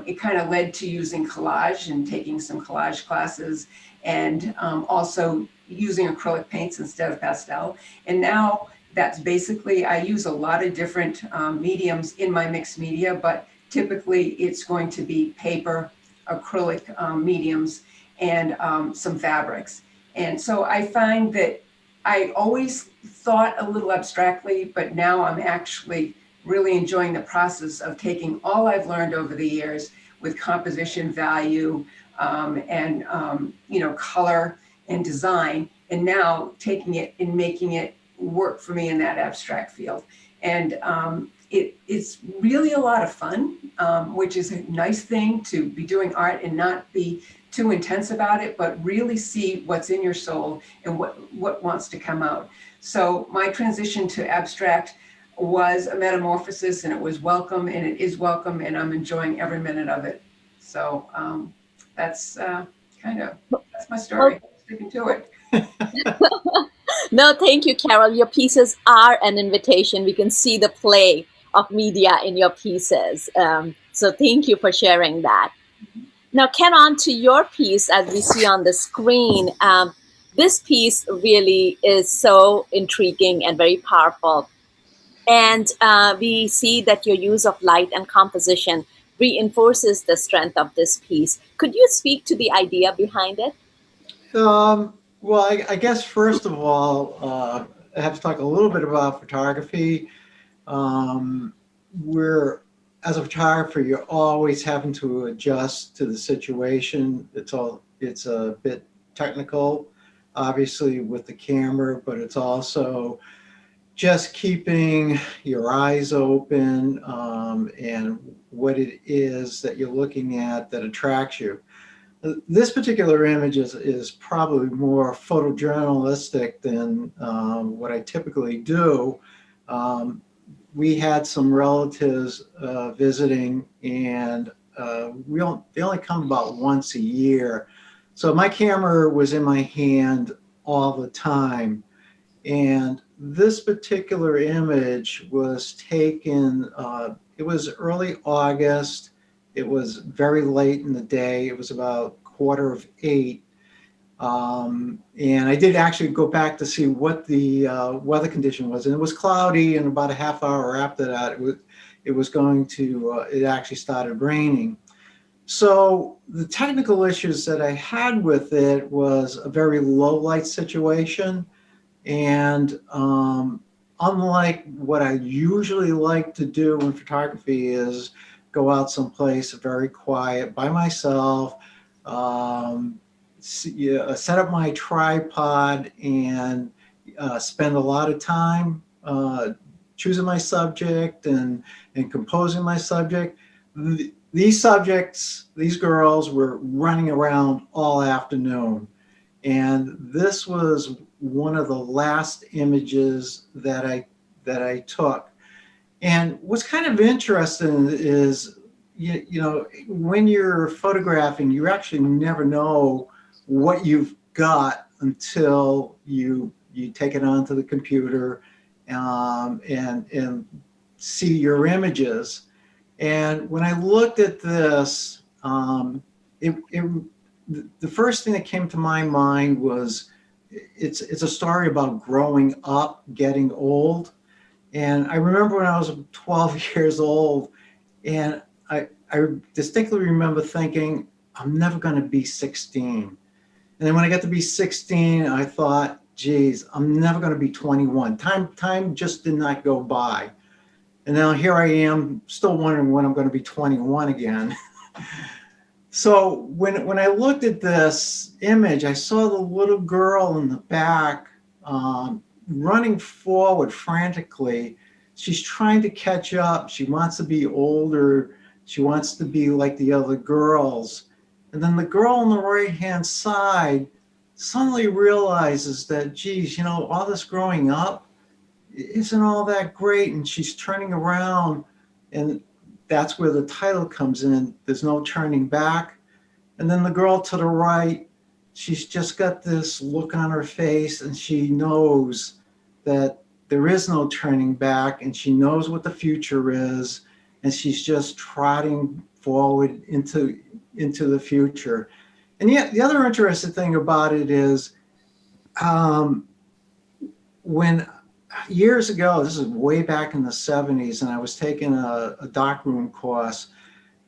it kind of led to using collage and taking some collage classes, and also using acrylic paints instead of pastel. And now that's basically, I use a lot of different mediums in my mixed media, but typically it's going to be paper, acrylic mediums, and some fabrics. And so I find that I always thought a little abstractly, but now I'm actually really enjoying the process of taking all I've learned over the years with composition value and color and design, and now taking it and making it work for me in that abstract field. And it's really a lot of fun, which is a nice thing, to be doing art and not be too intense about it, but really see what's in your soul and what wants to come out. So my transition to abstract was a metamorphosis, and it was welcome, and it is welcome, and I'm enjoying every minute of it. So that's my story. Sticking to it. No, thank you, Carol. Your pieces are an invitation. We can see the play of media in your pieces. So thank you for sharing that. Now, Ken, on to your piece, as we see on the screen. This piece really is so intriguing and very powerful. And we see that your use of light and composition reinforces the strength of this piece. Could you speak to the idea behind it? Well, I guess first of all, I have to talk a little bit about photography. As a photographer, you're always having to adjust to the situation. It's a bit technical, obviously, with the camera, but it's also just keeping your eyes open and what it is that you're looking at that attracts you. This particular image is probably more photojournalistic than what I typically do. We had some relatives visiting, and they only come about once a year. So my camera was in my hand all the time. And this particular image was taken, it was early August. It was very late in the day. It was about 7:45. And I did actually go back to see what the weather condition was. And it was cloudy, and about a half hour after that, it actually started raining. So the technical issues that I had with it was a very low light situation. And unlike what I usually like to do in photography is go out someplace very quiet by myself, set up my tripod, and spend a lot of time choosing my subject and composing my subject. These girls were running around all afternoon. And this was one of the last images that I took. And what's kind of interesting is, when you're photographing, you actually never know what you've got until you take it onto the computer and see your images. And when I looked at this, the first thing that came to my mind was it's a story about growing up, getting old. And I remember when I was 12 years old, and I distinctly remember thinking, I'm never going to be 16. And then when I got to be 16, I thought, geez, I'm never going to be 21. Time just did not go by. And now here I am, still wondering when I'm going to be 21 again. So when I looked at this image, I saw the little girl in the back running forward frantically. She's trying to catch up. She wants to be older. She wants to be like the other girls. And then the girl on the right-hand side suddenly realizes that, geez, all this growing up isn't all that great. And she's turning around, and that's where the title comes in. There's no turning back. And then the girl to the right, she's just got this look on her face, and she knows that there is no turning back, and she knows what the future is, and she's just trotting forward into the future. And yet the other interesting thing about it is when years ago, this is way back in the 70s, and I was taking a darkroom course,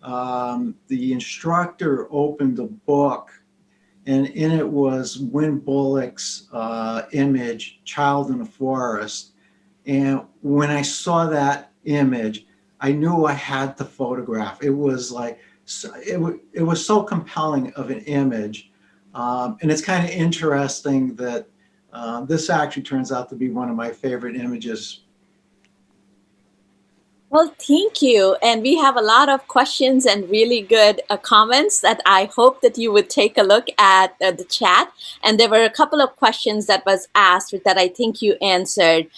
the instructor opened a book, and in it was Win Bullock's image, Child in the Forest. And when I saw that image, I knew I had to photograph. It was like, it was so compelling of an image. And it's kind of interesting that this actually turns out to be one of my favorite images. Well, thank you. And we have a lot of questions and really good comments that I hope that you would take a look at the chat. And there were a couple of questions that was asked that I think you answered.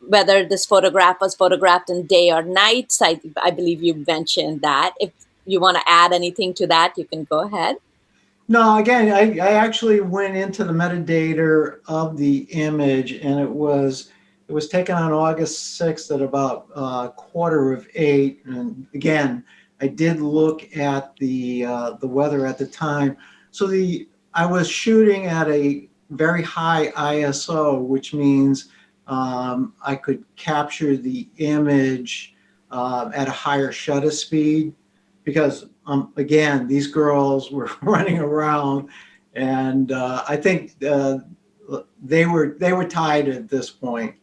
Whether this photograph was photographed in day or night. So I believe you mentioned that. If you want to add anything to that, you can go ahead. No, again, I actually went into the metadata of the image, and it was taken on August 6th at about 7:45. And again, I did look at the weather at the time. So I was shooting at a very high ISO, which means I could capture the image at a higher shutter speed, because again, these girls were running around, and I think they were tied at this point.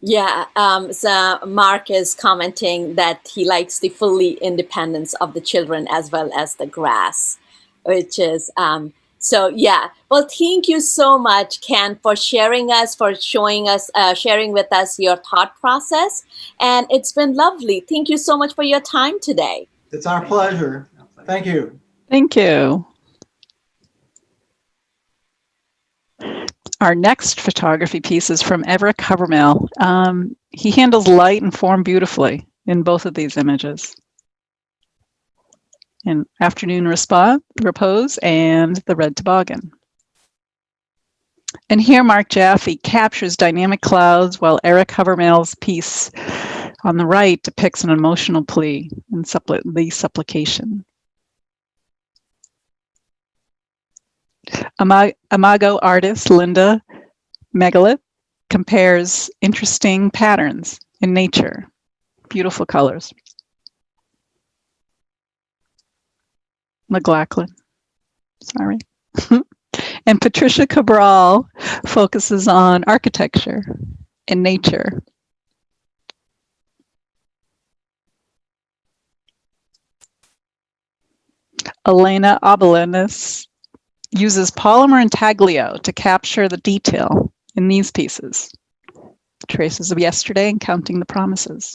Yeah, so Mark is commenting that he likes the fully independence of the children as well as the grass, which is so yeah. Well, thank you so much, Ken, for sharing sharing with us your thought process, and it's been lovely. Thank you so much for your time today. It's our pleasure. Thank you. Thank you. Our next photography piece is from Everett Habermill. He handles light and form beautifully in both of these images. In Afternoon Repose and The Red Toboggan. And here Mark Jaffe captures dynamic clouds, while Eric Habermill's piece on the right depicts an emotional plea and the supplication. Imago artist Linda Megalith compares interesting patterns in nature, beautiful colors. McLachlan, sorry. And Patricia Cabral focuses on architecture and nature. Elena Obelenis uses polymer intaglio to capture the detail in these pieces. Traces of yesterday and counting the promises.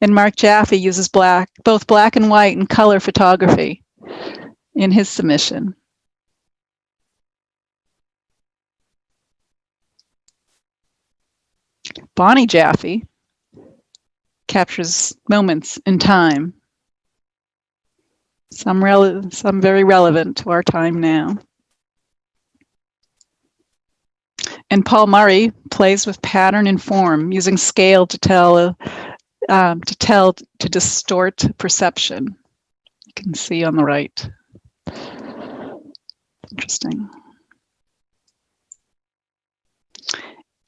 And Mark Jaffe uses both black and white and color photography in his submission. Bonnie Jaffe captures moments in time, some very relevant to our time now. And Paul Murray plays with pattern and form, using scale to distort perception. You can see on the right. Interesting.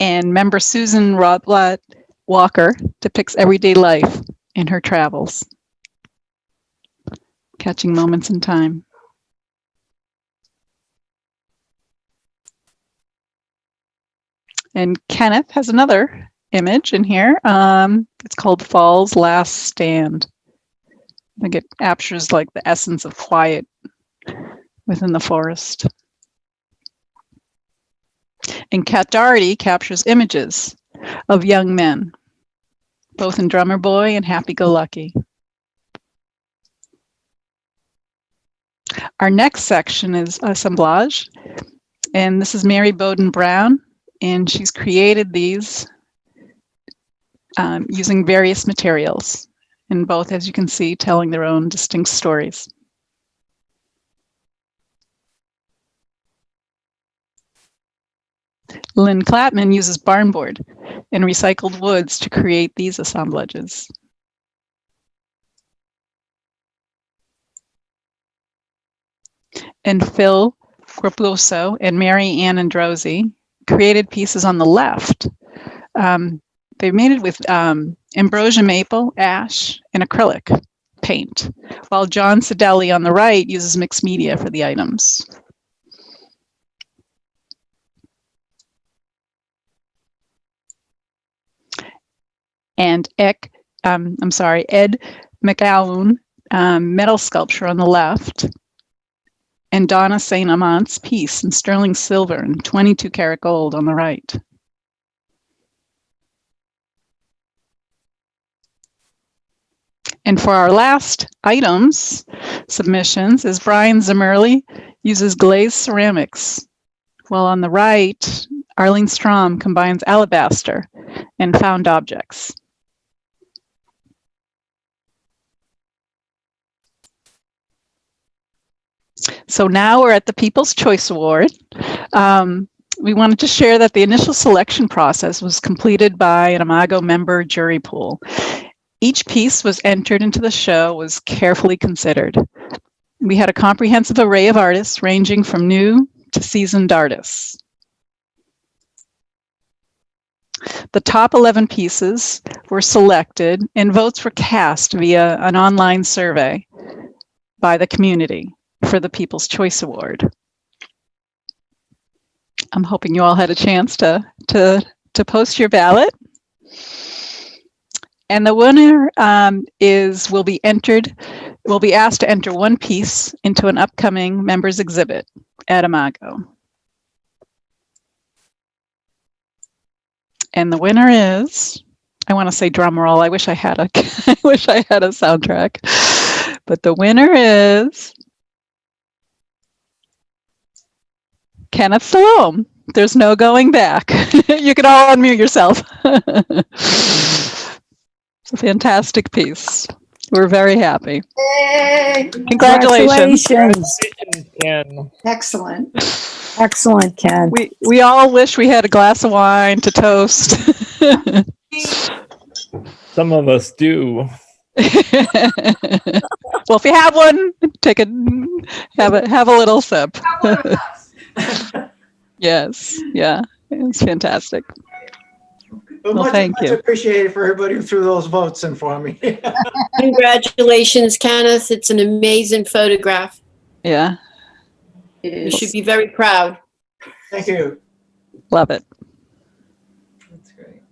And member Susan Rothblatt Walker depicts everyday life in her travels, catching moments in time. And Kenneth has another image in here. It's called Fall's Last Stand. I think it captures like the essence of quiet within the forest. And Kat Doherty captures images of young men, both in Drummer Boy and Happy Go Lucky. Our next section is assemblage, and this is Mary Bowden Brown, and she's created these using various materials, and both, as you can see, telling their own distinct stories. Lynn Clapman uses barnboard and recycled woods to create these assemblages. And Phil Corposo and Mary Ann Androsi created pieces on the left. They made it with ambrosia maple, ash, and acrylic paint, while John Sedelli on the right uses mixed media for the items. And Ed McAlloon, metal sculpture on the left, and Donna St. Amant's piece in sterling silver and 22 karat gold on the right. And for our last items, submissions, is Brian Zimmerli uses glazed ceramics, while on the right, Arlene Strom combines alabaster and found objects. So now we're at the People's Choice Award. We wanted to share that the initial selection process was completed by an Imago member jury pool. Each piece was entered into the show was carefully considered. We had a comprehensive array of artists ranging from new to seasoned artists. The top 11 pieces were selected and votes were cast via an online survey by the community for the People's Choice Award. I'm hoping you all had a chance to post your ballot. And the winner will be asked to enter one piece into an upcoming members exhibit at Imago. And the winner is, I want to say drum roll. I wish I had a soundtrack. But the winner is Kenneth Salome. There's no going back. You can all unmute yourself. It's a fantastic piece. We're very happy. Yay! Congratulations. Ken. Excellent. Excellent, Ken. We all wish we had a glass of wine to toast. Some of us do. Well, if you have one, have a little sip. Yes, yeah, it's fantastic. Well, thank you. Much appreciated for everybody who threw those votes in for me. Congratulations, Kenneth. It's an amazing photograph. Yeah. You should be very proud. Thank you. Love it. That's great.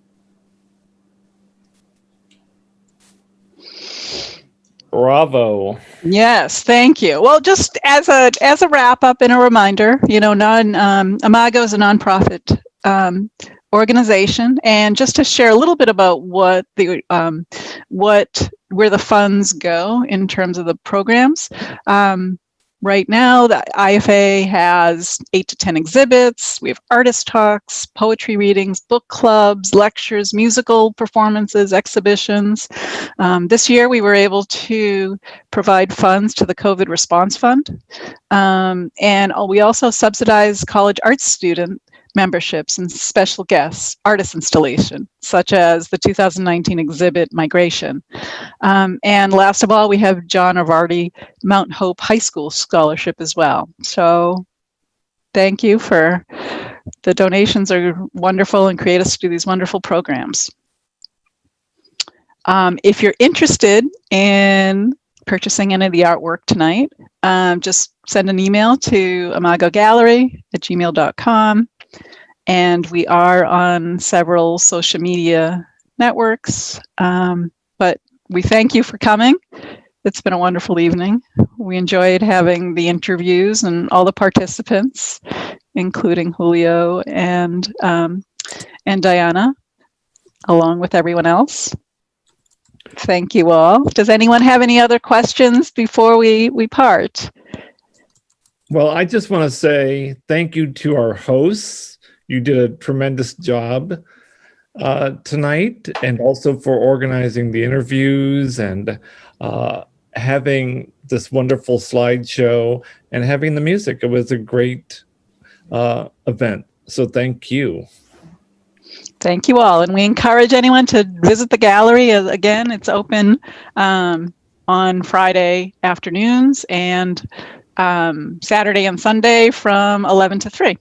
Bravo. Yes, thank you. Well, just as a wrap up and a reminder, Imago is a nonprofit organization, and just to share a little bit about where the funds go in terms of the programs. Right now, the IFA has 8 to 10 exhibits. We have artist talks, poetry readings, book clubs, lectures, musical performances, exhibitions. This year, we were able to provide funds to the COVID Response Fund. And we also subsidize college arts student memberships and special guests, artist installation, such as the 2019 exhibit Migration. And last of all, we have John Avardi Mount Hope High School scholarship as well. So thank you for the donations are wonderful and create us to do these wonderful programs. If you're interested in purchasing any of the artwork tonight, just send an email to imagogallery@gmail.com. And we are on several social media networks. But we thank you for coming. It's been a wonderful evening. We enjoyed having the interviews and all the participants, including Julio and Diana, along with everyone else. Thank you all. Does anyone have any other questions before we part? Well, I just want to say thank you to our hosts. You did a tremendous job tonight, and also for organizing the interviews and having this wonderful slideshow and having the music. It was a great event. So thank you. Thank you all. And we encourage anyone to visit the gallery. Again, it's open on Friday afternoons and Saturday and Sunday from 11 to 3.